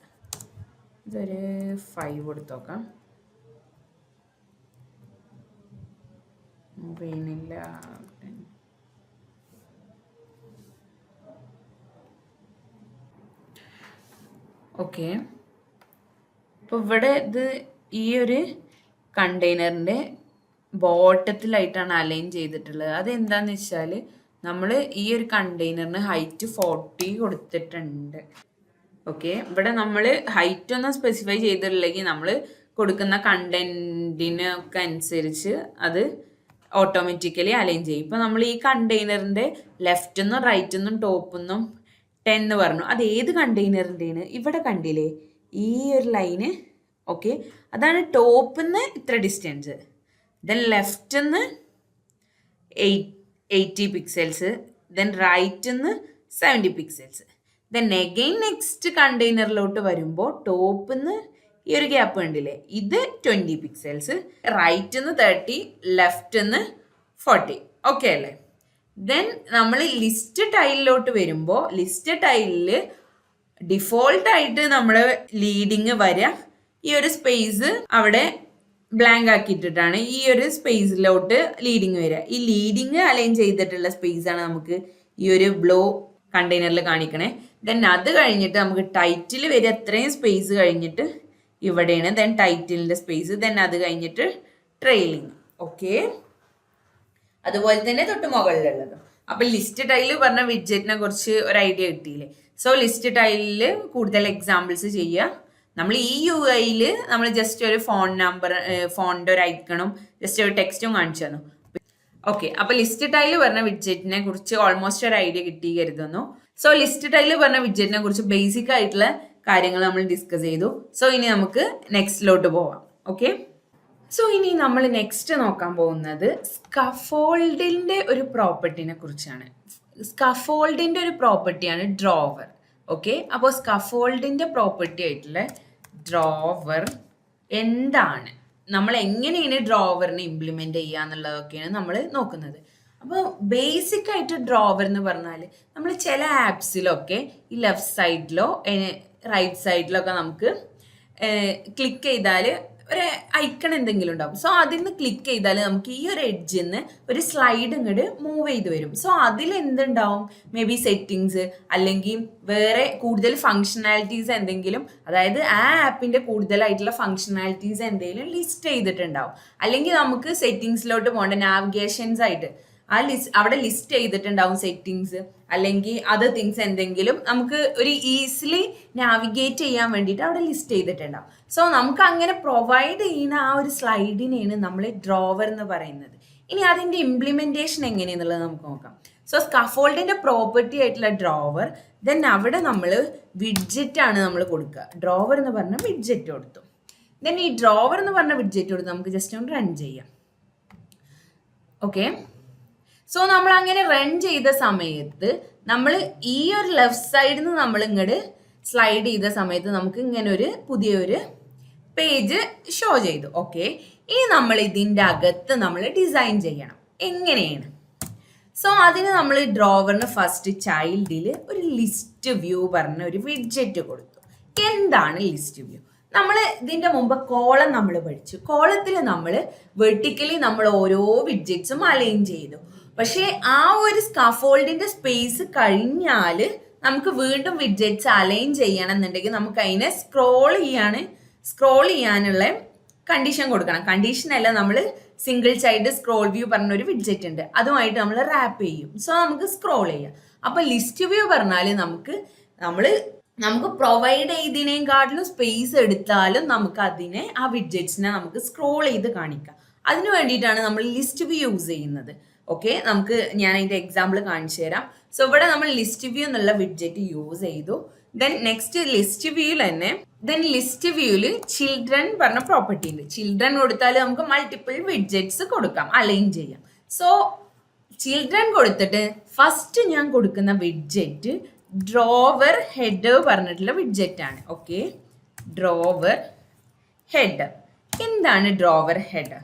ഇതൊരു 5 കൊടുത്ത് നോക്കാം. വീണില്ല. ഓക്കെ, അപ്പോൾ ഇവിടെ ഇത് ഈ ഒരു കണ്ടെയ്നറിൻ്റെ ബോട്ടത്തിലായിട്ടാണ് അലൈൻ ചെയ്തിട്ടുള്ളത്. അതെന്താണെന്ന് വെച്ചാൽ നമ്മൾ ഈ ഒരു കണ്ടെയ്നറിന് ഹൈറ്റ് 40 കൊടുത്തിട്ടുണ്ട്. ഓക്കെ, ഇവിടെ നമ്മൾ ഹൈറ്റ് ഒന്നും സ്പെസിഫൈ ചെയ്തിട്ടില്ലെങ്കിൽ നമ്മൾ കൊടുക്കുന്ന കണ്ടന്റിനൊക്കെ അനുസരിച്ച് അത് ഓട്ടോമാറ്റിക്കലി അലൈൻ ചെയ്യും. ഇപ്പോൾ നമ്മൾ ഈ കണ്ടെയ്നറിൻ്റെ ലെഫ്റ്റിന്നും റൈറ്റിന്നും ടോപ്പിന്നും 10 പറഞ്ഞു. അത് ഏത് കണ്ടെയ്നറിൻ്റെയാണ്? ഇവിടെ കണ്ടില്ലേ ഈ ഒരു ലൈന്. ഓക്കെ, അതാണ് ടോപ്പിൽ നിന്ന് ഇത്ര ഡിസ്റ്റൻസ്. ദെൻ ലെഫ്റ്റിൽ നിന്ന് 80 പിക്സൽസ്, ദെൻ റൈറ്റിൽ നിന്ന് 70 പിക്സൽസ്. ദെൻ അഗെയിൻ നെക്സ്റ്റ് കണ്ടെയ്നറിലോട്ട് വരുമ്പോൾ ടോപ്പിൽ നിന്ന് ഈ ഒരു ഗ്യാപ്പ് കണ്ടില്ലേ, ഇത് 20 പിക്സൽസ്, റൈറ്റിൽ നിന്ന് 30, ലെഫ്റ്റിൽ നിന്ന് 40. ഓക്കെ അല്ലേ? ദെൻ നമ്മൾ ലിസ്റ്റ് ടൈലിലോട്ട് വരുമ്പോൾ ലിസ്റ്റ് ടൈലിൽ ഡിഫോൾട്ടായിട്ട് നമ്മൾ ലീഡിങ് വരിക ഈ ഒരു സ്പേസ് അവിടെ ബ്ലാങ്ക് ആക്കിയിട്ടിട്ടാണ് ഈ ഒരു സ്പേസിലോട്ട് ലീഡിങ് വരിക. ഈ ലീഡിങ് അലൈൻ ചെയ്തിട്ടുള്ള സ്പേസാണ് നമുക്ക് ഈ ഒരു ബ്ലോ കണ്ടെയ്നറിൽ കാണിക്കണേ. ദെൻ അത് കഴിഞ്ഞിട്ട് നമുക്ക് ടൈറ്റിൽ വരിക അത്രയും സ്പേസ് കഴിഞ്ഞിട്ട് ഇവിടെയാണ്. ദെൻ ടൈറ്റിലിൻ്റെ സ്പേസ്, ദെൻ അത് കഴിഞ്ഞിട്ട് ട്രെയിലിങ്. ഓക്കെ, അതുപോലെ തന്നെ തൊട്ട് മുകളിലുള്ളത്. അപ്പം ലിസ്റ്റ് ടൈല് പറഞ്ഞ വിഡ്ജറ്റിനെ കുറിച്ച് ഒരു ഐഡിയ കിട്ടിയില്ലേ. സോ ലിസ്റ്റ് ടൈലിൽ കൂടുതൽ എക്സാമ്പിൾസ് ചെയ്യുക. നമ്മൾ ഈ UI നമ്മൾ ജസ്റ്റ് ഒരു ഫോൺ നമ്പർ, ഫോണിൻ്റെ ഒരു ഐക്കണും ജസ്റ്റ് ഒരു ടെക്സ്റ്റും കാണിച്ചു തന്നു. ഓക്കെ, അപ്പോൾ ലിസ്റ്റ് ടൈല് പറഞ്ഞ വിഡ്ജറ്റിനെ കുറിച്ച് ഓൾമോസ്റ്റ് ഒരു ഐഡിയ കിട്ടി കരുതുന്നു. സോ ലിസ്റ്റ് ടൈല് പറഞ്ഞ വിഡ്ജറ്റിനെ കുറിച്ച് ബേസിക് ആയിട്ടുള്ള കാര്യങ്ങൾ നമ്മൾ ഡിസ്കസ് ചെയ്തു. സോ ഇനി നമുക്ക് നെക്സ്റ്റിലോട്ട് പോവാം. ഓക്കെ, സോ ഇനി നമ്മൾ നെക്സ്റ്റ് നോക്കാൻ പോകുന്നത് സ്കഫോൾഡിൻ്റെ ഒരു പ്രോപ്പർട്ടിനെ കുറിച്ചാണ്. സ്കഫോൾഡിൻ്റെ ഒരു പ്രോപ്പർട്ടിയാണ് ഡ്രോവർ. ഓക്കെ, അപ്പോൾ സ്കഫോൾഡിൻ്റെ പ്രോപ്പർട്ടി ആയിട്ടുള്ള ഡ്രോവർ എന്താണ്, നമ്മൾ എങ്ങനെയാണ് ഡ്രോവറിനെ ഇംപ്ലിമെൻ്റ് ചെയ്യുക എന്നുള്ളതൊക്കെയാണ് നമ്മൾ നോക്കുന്നത്. അപ്പോൾ ബേസിക് ആയിട്ട് ഡ്രോവർ എന്ന് പറഞ്ഞാൽ നമ്മൾ ചില ആപ്സിലൊക്കെ ഈ ലെഫ്റ്റ് സൈഡിലോ റൈറ്റ് സൈഡിലൊക്കെ നമുക്ക് ക്ലിക്ക് ചെയ്താൽ ഒരു ഐക്കൺ എന്തെങ്കിലും ഉണ്ടാവും. സോ അതിൽ നിന്ന് ക്ലിക്ക് ചെയ്താൽ നമുക്ക് ഈ ഒരു എഡ്ജിൽ നിന്ന് ഒരു സ്ലൈഡ് ഇങ്ങോട്ട് മൂവ് ചെയ്ത് വരും. സോ അതിൽ എന്തുണ്ടാവും? മേ ബി സെറ്റിങ്സ് അല്ലെങ്കിൽ വേറെ കൂടുതൽ ഫങ്ഷണാലിറ്റീസ് എന്തെങ്കിലും, അതായത് ആ ആപ്പിൻ്റെ കൂടുതലായിട്ടുള്ള ഫങ്ഷണാലിറ്റീസ് എന്തെങ്കിലും ലിസ്റ്റ് ചെയ്തിട്ടുണ്ടാവും. അല്ലെങ്കിൽ നമുക്ക് സെറ്റിങ്സിലോട്ട് പോകേണ്ട നാവിഗേഷൻസ് ആയിട്ട് അവിടെ ലിസ്റ്റ് ചെയ്തിട്ടുണ്ടാവും സെറ്റിങ്സ് അല്ലെങ്കിൽ അതർ തിങ്സ് എന്തെങ്കിലും നമുക്ക് ഒരു ഈസിലി നാവിഗേറ്റ് ചെയ്യാൻ വേണ്ടിയിട്ട് അവിടെ ലിസ്റ്റ് ചെയ്തിട്ടുണ്ടാവും. സോ നമുക്ക് അങ്ങനെ പ്രൊവൈഡ് ചെയ്യുന്ന ആ ഒരു സ്ലൈഡിനെയാണ് നമ്മൾ ഡ്രോവർ എന്ന് പറയുന്നത്. ഇനി അതിൻ്റെ ഇംപ്ലിമെൻറ്റേഷൻ എങ്ങനെയെന്നുള്ളത് നമുക്ക് നോക്കാം. സോ സ്കഫോൾഡിൻ്റെ പ്രോപ്പർട്ടി ആയിട്ടുള്ള ഡ്രോവർ, ദെൻ അവിടെ നമ്മൾ വിഡ്ജറ്റ് ആണ് നമ്മൾ കൊടുക്കുക. ഡ്രോവർ എന്ന് പറഞ്ഞ വിഡ്ജറ്റ് കൊടുത്തു. ദെൻ ഈ ഡ്രോവർ എന്ന് പറഞ്ഞ വിഡ്ജറ്റ് കൊടുത്ത് നമുക്ക് ജസ്റ്റ് ഒന്ന് റൺ ചെയ്യാം. ഓക്കെ, സോ നമ്മൾ അങ്ങനെ റൺ ചെയ്ത സമയത്ത് നമ്മൾ ഈ ഒരു ലെഫ്റ്റ് സൈഡിൽ നിന്ന് നമ്മൾ ഇങ്ങോട്ട് സ്ലൈഡ് ചെയ്ത സമയത്ത് നമുക്ക് ഇങ്ങനെ ഒരു പുതിയൊരു പേജ് ഷോ ചെയ്തു. ഓക്കെ, ഇനി നമ്മൾ ഇതിൻ്റെ അകത്ത് നമ്മൾ ഡിസൈൻ ചെയ്യണം. എങ്ങനെയാണ്? സോ അതിന് നമ്മൾ ഡ്രോവറിന് ഫസ്റ്റ് ചൈൽഡിൽ ഒരു ലിസ്റ്റ് വ്യൂ പറഞ്ഞ ഒരു വിഡ്ജറ്റ് കൊടുത്തു. എന്താണ് ലിസ്റ്റ് വ്യൂ? നമ്മൾ ഇതിൻ്റെ മുമ്പ് കോളം നമ്മൾ പഠിച്ചു. കോളത്തിൽ നമ്മൾ വെർട്ടിക്കലി നമ്മൾ ഓരോ വിഡ്ജറ്റ്സും അലൈൻ ചെയ്തു. പക്ഷേ ആ ഒരു സ്കഫോൾഡിൻ്റെ സ്പേസ് കഴിഞ്ഞാൽ നമുക്ക് വീണ്ടും വിഡ്ജറ്റ്സ് അലൈൻ ചെയ്യണമെന്നുണ്ടെങ്കിൽ നമുക്ക് അതിനെ സ്ക്രോൾ ചെയ്യാനുള്ള കണ്ടീഷൻ കൊടുക്കണം. കണ്ടീഷനല്ല, നമ്മൾ സിംഗിൾ ചൈൽഡ് സ്ക്രോൾ വ്യൂ പറഞ്ഞൊരു വിഡ്ജറ്റ് ഉണ്ട്, അതുമായിട്ട് നമ്മൾ റാപ്പ് ചെയ്യും. സോ നമുക്ക് സ്ക്രോൾ ചെയ്യാം. അപ്പോൾ ലിസ്റ്റ് വ്യൂ പറഞ്ഞാൽ നമുക്ക് പ്രൊവൈഡ് ചെയ്തതിനേക്കാട്ടിലും സ്പേസ് എടുത്താലും നമുക്ക് അതിനെ ആ വിഡ്ജറ്റ്സിനെ നമുക്ക് സ്ക്രോൾ ചെയ്ത് കാണിക്കാം. അതിന് വേണ്ടിയിട്ടാണ് നമ്മൾ ലിസ്റ്റ് വ്യൂ യൂസ് ചെയ്യുന്നത്. ഓക്കെ, ഞാൻ അതിൻ്റെ എക്സാമ്പിൾ കാണിച്ചു തരാം. സോ ഇവിടെ നമ്മൾ ലിസ്റ്റ് വ്യൂ എന്നുള്ള വിഡ്ജറ്റ് യൂസ് ചെയ്തു. ദെൻ നെക്സ്റ്റ് ലിസ്റ്റ് വ്യൂവിൽ തന്നെ ലിസ്റ്റ് വ്യൂവിൽ ചിൽഡ്രൻ പറഞ്ഞ പ്രോപ്പർട്ടി ഉണ്ട്. ചിൽഡ്രൻ കൊടുത്താൽ നമുക്ക് മൾട്ടിപ്പിൾ വിഡ്ജറ്റ്സ് കൊടുക്കാം, അലൈൻ ചെയ്യാം. സോ ചിൽഡ്രൻ കൊടുത്തിട്ട് ഫസ്റ്റ് ഞാൻ കൊടുക്കുന്ന വിഡ്ജറ്റ് ഡ്രോവർ ഹെഡ് പറഞ്ഞിട്ടുള്ള വിഡ്ജറ്റ് ആണ്. Okay, drawer head. എന്താണ് ഡ്രോവർ ഹെഡ്?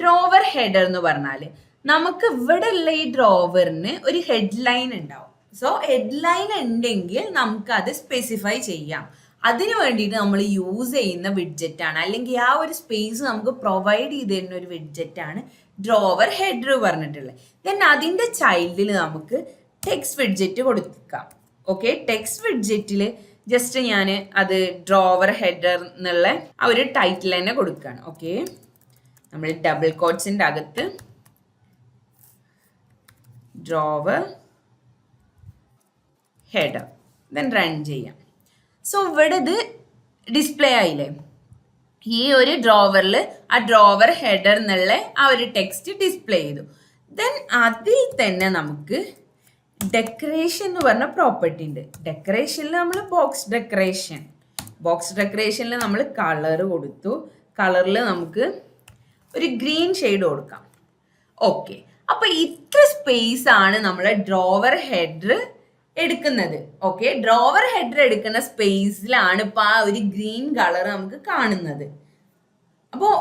ഡ്രോവർ ഹെഡർ എന്ന് പറഞ്ഞാൽ നമുക്ക് ഇവിടെ ഉള്ള ഈ ഡ്രോവറിന് ഒരു ഹെഡ് ലൈൻ ഉണ്ടാവും. സോ ഹെഡ് ലൈൻ ഉണ്ടെങ്കിൽ നമുക്ക് അത് സ്പെസിഫൈ ചെയ്യാം. അതിന് വേണ്ടിയിട്ട് നമ്മൾ യൂസ് ചെയ്യുന്ന വിഡ്ജറ്റ് ആണ്, അല്ലെങ്കിൽ ആ ഒരു സ്പേസ് നമുക്ക് പ്രൊവൈഡ് ചെയ്ത് തരുന്ന ഒരു വിഡ്ജറ്റ് ആണ് ഡ്രോവർ ഹെഡർ പറഞ്ഞിട്ടുള്ളത്. ദെൻ അതിൻ്റെ ചൈൽഡിൽ നമുക്ക് ടെക്സ്റ്റ് വിഡ്ജറ്റ് കൊടുക്കാം. ഓക്കെ, ടെക്സ്റ്റ് വിഡ്ജറ്റിൽ ജസ്റ്റ് ഞാൻ അത് ഡ്രോവർ ഹെഡർ എന്നുള്ള ആ ഒരു ടൈറ്റിൽ തന്നെ കൊടുക്കുകയാണ്. ഓക്കെ, നമ്മൾ ഡബിൾ കോട്ട്സിൻ്റെ അകത്ത് ഡ്രോവർ ഹെഡർ, ദെൻ റൺ ചെയ്യാം. സോ ഇവിടെ ഇത് ഡിസ്പ്ലേ ആയില്ലേ? ഈ ഒരു ഡ്രോവറിൽ ആ ഡ്രോവർ ഹെഡർ എന്നുള്ള ആ ഒരു ടെക്സ്റ്റ് ഡിസ്പ്ലേ ചെയ്തു. ദെൻ അതിൽ തന്നെ നമുക്ക് ഡെക്കറേഷൻ എന്ന് പറഞ്ഞ പ്രോപ്പർട്ടി ഉണ്ട്. ഡെക്കറേഷനിൽ നമ്മൾ ബോക്സ് ഡെക്കറേഷനിൽ നമ്മൾ കളർ കൊടുത്തു. കളറിൽ നമുക്ക് ഒരു ഗ്രീൻ ഷെയ്ഡ് കൊടുക്കാം. ഓക്കെ, അപ്പൊ ഇത്ര സ്പേസ് ആണ് നമ്മളെ ഡ്രോവർ ഹെഡർ എടുക്കുന്നത്. ഓക്കെ, ഡ്രോവർ ഹെഡർ എടുക്കുന്ന സ്പേസിലാണ് ഇപ്പൊ ആ ഒരു ഗ്രീൻ കളർ നമുക്ക് കാണുന്നത്. അപ്പോൾ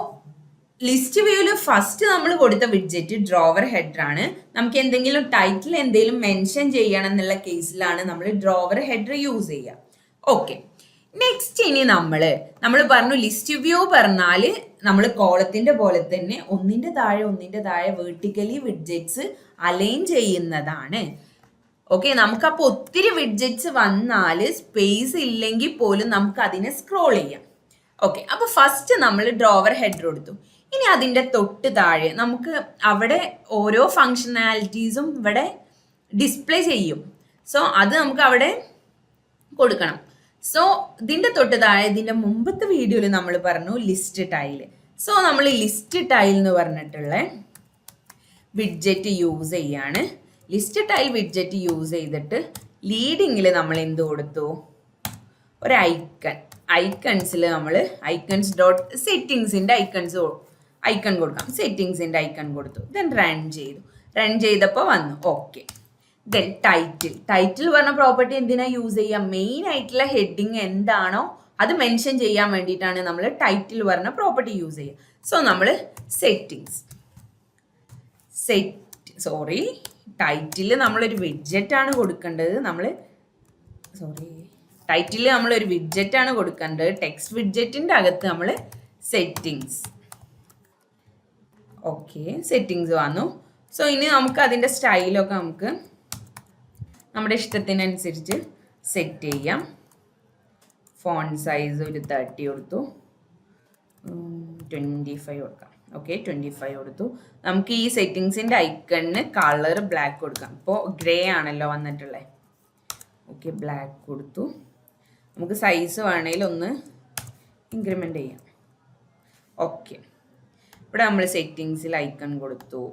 ലിസ്റ്റ് വ്യൂവിൽ ഫസ്റ്റ് നമ്മൾ കൊടുത്ത വിഡ്ജറ്റ് ഡ്രോവർ ഹെഡർ ആണ്. നമുക്ക് എന്തെങ്കിലും ടൈറ്റിൽ എന്തെങ്കിലും മെൻഷൻ ചെയ്യണം എന്നുള്ള കേസിലാണ് നമ്മൾ ഡ്രോവർ ഹെഡർ യൂസ് ചെയ്യുക. ഓക്കെ, നെക്സ്റ്റ് ഇനി നമ്മൾ പറഞ്ഞു ലിസ്റ്റ് വ്യൂ പറഞ്ഞാൽ നമ്മൾ കോളത്തിന്റെ പോലെ തന്നെ ഒന്നിന്റെ താഴെ വെർട്ടിക്കലി വിഡ്ജറ്റ്സ് അലൈൻ ചെയ്യുന്നതാണ്. ഓക്കെ, നമുക്കപ്പോൾ ഒത്തിരി വിഡ്ജറ്റ്സ് വന്നാൽ സ്പേസ് ഇല്ലെങ്കിൽ പോലും നമുക്ക് അതിനെ സ്ക്രോൾ ചെയ്യാം. ഓക്കെ, അപ്പോൾ ഫസ്റ്റ് നമ്മൾ ഡ്രോവർ ഹെഡർ കൊടുത്തു. ഇനി അതിൻ്റെ തൊട്ട് താഴെ നമുക്ക് അവിടെ ഓരോ ഫങ്ഷനാലിറ്റീസും ഇവിടെ ഡിസ്പ്ലേ ചെയ്യും. സോ അത് നമുക്ക് അവിടെ കൊടുക്കണം. സോ ഇതിൻ്റെ തൊട്ട് താഴെ ഇതിൻ്റെ മുമ്പത്തെ വീഡിയോയിൽ നമ്മൾ പറഞ്ഞു ലിസ്റ്റ് ടൈൽ. സോ നമ്മൾ ലിസ്റ്റ് ടൈൽ എന്ന് പറഞ്ഞിട്ടുള്ള വിഡ്ജറ്റ് യൂസ് ചെയ്യാണ്. ലിസ്റ്റ് ടൈൽ വിഡ്ജറ്റ് യൂസ് ചെയ്തിട്ട് ലീഡിങ്ങിൽ നമ്മൾ എന്ത് കൊടുത്തു? ഒരു ഐക്കൺസിൽ നമ്മൾ ഐക്കൺസ് ഡോട്ട് സെറ്റിങ്സിൻ്റെ ഐക്കൺ കൊടുക്കാം. സെറ്റിങ്സിൻ്റെ ഐക്കൺ കൊടുത്തു. ദെൻ റൺ ചെയ്തപ്പോൾ വന്നു. ഓക്കെ, ദെൻ ടൈറ്റിൽ പറഞ്ഞ പ്രോപ്പർട്ടി എന്തിനാ യൂസ് ചെയ്യുക? മെയിൻ ആയിട്ടുള്ള ഹെഡിങ് എന്താണോ അത് മെൻഷൻ ചെയ്യാൻ വേണ്ടിയിട്ടാണ് നമ്മൾ ടൈറ്റിൽ പറഞ്ഞ പ്രോപ്പർട്ടി യൂസ് ചെയ്യുക. സോ നമ്മൾ ടൈറ്റിൽ നമ്മളൊരു വിഡ്ജറ്റ് ആണ് കൊടുക്കേണ്ടത്. ടൈറ്റിൽ നമ്മളൊരു വിഡ്ജറ്റ് ആണ് കൊടുക്കേണ്ടത്. ടെക്സ്റ്റ് വിഡ്ജറ്റിൻ്റെ അകത്ത് നമ്മൾ സെറ്റിങ്സ് വന്നു. സോ ഇനി നമുക്ക് അതിൻ്റെ സ്റ്റൈലൊക്കെ നമുക്ക് നമ്മുടെ ഇഷ്ടത്തിനനുസരിച്ച് സെറ്റ് ചെയ്യാം. ഫോണ്ട് സൈസ് ഒരു 30 കൊടുത്തു, 25 കൊടുക്കാം. ഓക്കെ, 25 കൊടുത്തു. നമുക്ക് ഈ സെറ്റിങ്സിൻ്റെ ഐക്കണിന് കളർ ബ്ലാക്ക് കൊടുക്കാം. ഇപ്പോൾ ഗ്രേ ആണല്ലോ വന്നിട്ടുള്ളത്. ഓക്കെ, ബ്ലാക്ക് കൊടുത്തു. നമുക്ക് സൈസ് വേണമെങ്കിൽ ഒന്ന് ഇൻക്രിമെൻ്റ് ചെയ്യാം. ഓക്കെ, ഇവിടെ നമ്മൾ സെറ്റിങ്സിൽ ഐക്കൺ കൊടുത്തു.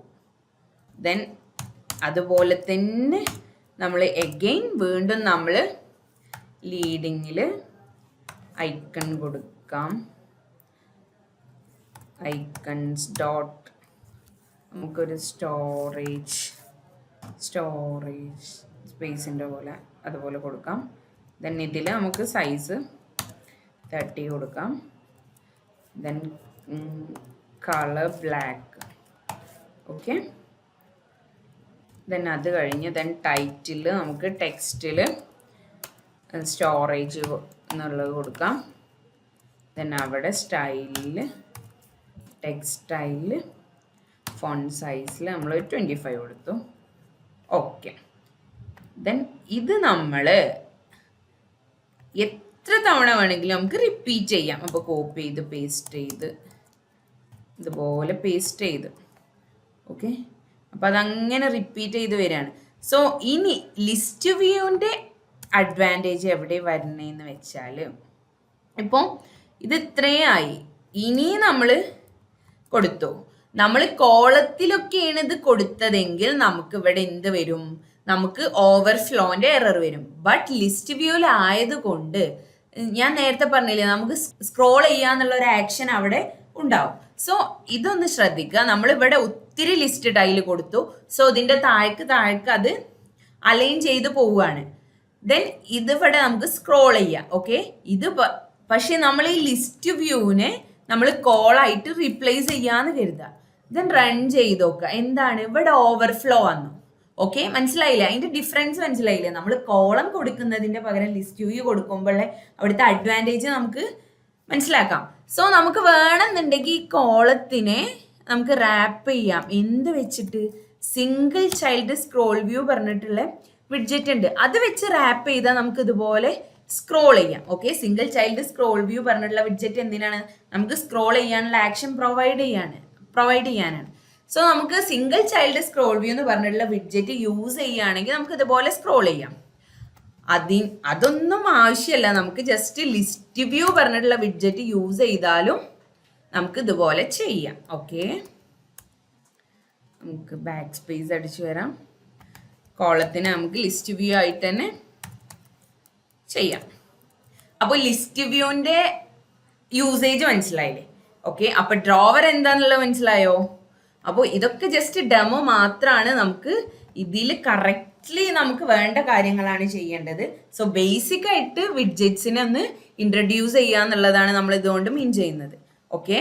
ദെൻ അതുപോലെ തന്നെ നമ്മൾ വീണ്ടും നമ്മൾ ലീഡിങ്ങിൽ ഐക്കൺ കൊടുക്കാം. ഐക്കൺസ് ഡോട്ട് നമുക്കൊരു സ്റ്റോറേജ് സ്പേസിൻ്റെ പോലെ അതുപോലെ കൊടുക്കാം. ദെൻ ഇതിൽ നമുക്ക് സൈസ് 30 കൊടുക്കാം. Then colour black. Okay, then അത് കഴിഞ്ഞ് ടൈറ്റിൽ നമുക്ക് ടെക്സ്റ്റിൽ സ്റ്റോറേജ് എന്നുള്ളത് കൊടുക്കാം. ദെൻ അവിടെ ടെക്സ്റ്റൈലിൽ ഫോണ്ട് സൈസിൽ നമ്മൾ 25 കൊടുത്തു. ഓക്കെ, ദെൻ ഇത് നമ്മൾ എത്ര തവണ വേണമെങ്കിലും നമുക്ക് റിപ്പീറ്റ് ചെയ്യാം. അപ്പോൾ കോപ്പി ചെയ്ത് പേസ്റ്റ് ചെയ്ത് ഇതുപോലെ പേസ്റ്റ് ചെയ്ത് ഓക്കെ, അപ്പോൾ അതങ്ങനെ റിപ്പീറ്റ് ചെയ്ത് വരികയാണ്. സോ ഇനി ലിസ്റ്റ് വ്യൂവിൻ്റെ അഡ്വാൻറ്റേജ് എവിടെ വരുന്നതെന്ന് വെച്ചാൽ ഇപ്പോൾ ഇത് ഇത്രയായി. ഇനി നമ്മൾ കൊടുത്തു, നമ്മൾ കോളത്തിലൊക്കെയാണ് ഇത് കൊടുത്തതെങ്കിൽ നമുക്ക് ഇവിടെ എന്ത് വരും? നമുക്ക് ഓവർഫ്ലോന്റെ എറർ വരും. ബട്ട് ലിസ്റ്റ് വ്യൂവിലായതുകൊണ്ട് ഞാൻ നേരത്തെ പറഞ്ഞില്ലേ, നമുക്ക് സ്ക്രോൾ ചെയ്യാന്നുള്ള ഒരു ആക്ഷൻ അവിടെ ഉണ്ടാവും. സോ ഇതൊന്ന് ശ്രദ്ധിക്കുക. നമ്മളിവിടെ ഒത്തിരി ലിസ്റ്റ് ടൈൽ കൊടുത്തു. സോ ഇതിന്റെ താഴേക്ക് അത് അലൈൻ ചെയ്ത് പോവുകയാണ്. ദെൻ ഇതിവിടെ നമുക്ക് സ്ക്രോൾ ചെയ്യാം. ഓക്കെ, ഇത് പക്ഷെ നമ്മൾ ഈ ലിസ്റ്റ് വ്യൂവിനെ നമ്മൾ കോളായിട്ട് റീപ്ലേസ് ചെയ്യാന്ന് കരുതുക. ദെൻ റൺ ചെയ്ത് നോക്കുക. എന്താണ് ഇവിടെ ഓവർഫ്ലോ വന്നു. ഓക്കെ, മനസ്സിലായില്ലേ? അതിന്റെ ഡിഫറൻസ് മനസ്സിലായില്ലേ? നമ്മൾ കോളം കൊടുക്കുന്നതിന്റെ പകരം ലിസ്റ്റ് വ്യൂ കൊടുക്കുമ്പോഴേ അവിടുത്തെ അഡ്വാൻറ്റേജ് നമുക്ക് മനസ്സിലാക്കാം. സോ നമുക്ക് വേണമെന്നുണ്ടെങ്കിൽ ഈ കോളത്തിനെ നമുക്ക് റാപ്പ് ചെയ്യാം. എന്ത് വെച്ചിട്ട്? സിംഗിൾ ചൈൽഡ് സ്ക്രോൾ വ്യൂ പറഞ്ഞിട്ടുള്ള വിഡ്ജറ്റ് ഉണ്ട്. അത് വെച്ച് റാപ്പ് ചെയ്താൽ നമുക്ക് ഇതുപോലെ സ്ക്രോൾ ചെയ്യാം. Okay, single child scroll view പറഞ്ഞിട്ടുള്ള വിഡ്ജറ്റ് എന്തിനാണ്? നമുക്ക് സ്ക്രോൾ ചെയ്യാനുള്ള ആക്ഷൻ പ്രൊവൈഡ് ചെയ്യാനാണ്. സോ നമുക്ക് സിംഗിൾ ചൈൽഡ് സ്ക്രോൾ വ്യൂ എന്ന് പറഞ്ഞിട്ടുള്ള വിഡ്ജറ്റ് യൂസ് ചെയ്യുകയാണെങ്കിൽ നമുക്ക് ഇതുപോലെ സ്ക്രോൾ ചെയ്യാം. അതൊന്നും ആവശ്യമല്ല. നമുക്ക് ജസ്റ്റ് ലിസ്റ്റ് വ്യൂ പറഞ്ഞിട്ടുള്ള വിഡ്ജറ്റ് യൂസ് ചെയ്താലും നമുക്ക് ഇതുപോലെ ചെയ്യാം. ഓക്കെ, നമുക്ക് ബാക്ക് സ്പേസ് അടിച്ചു വരാം. കോളത്തിന് നമുക്ക് ലിസ്റ്റ് വ്യൂ ആയിട്ട് തന്നെ ചെയ്യാം. അപ്പോൾ ലിസ്റ്റ് വ്യൂവിൻ്റെ യൂസേജ് മനസ്സിലായില്ലേ? ഓക്കെ, അപ്പൊ ഡ്രോവർ എന്താന്നുള്ളത് മനസ്സിലായോ? അപ്പോൾ ഇതൊക്കെ ജസ്റ്റ് ഡെമോ മാത്രമാണ്. നമുക്ക് ഇതിൽ കറക്റ്റ്ലി നമുക്ക് വേണ്ട കാര്യങ്ങളാണ് ചെയ്യേണ്ടത്. സോ ബേസിക് ആയിട്ട് വിഡ്ജറ്റ്സിനെ ഒന്ന് ഇൻട്രൊഡ്യൂസ് ചെയ്യുക എന്നുള്ളതാണ് നമ്മൾ ഇതുകൊണ്ട് മീൻ ചെയ്യുന്നത്. ഓക്കെ.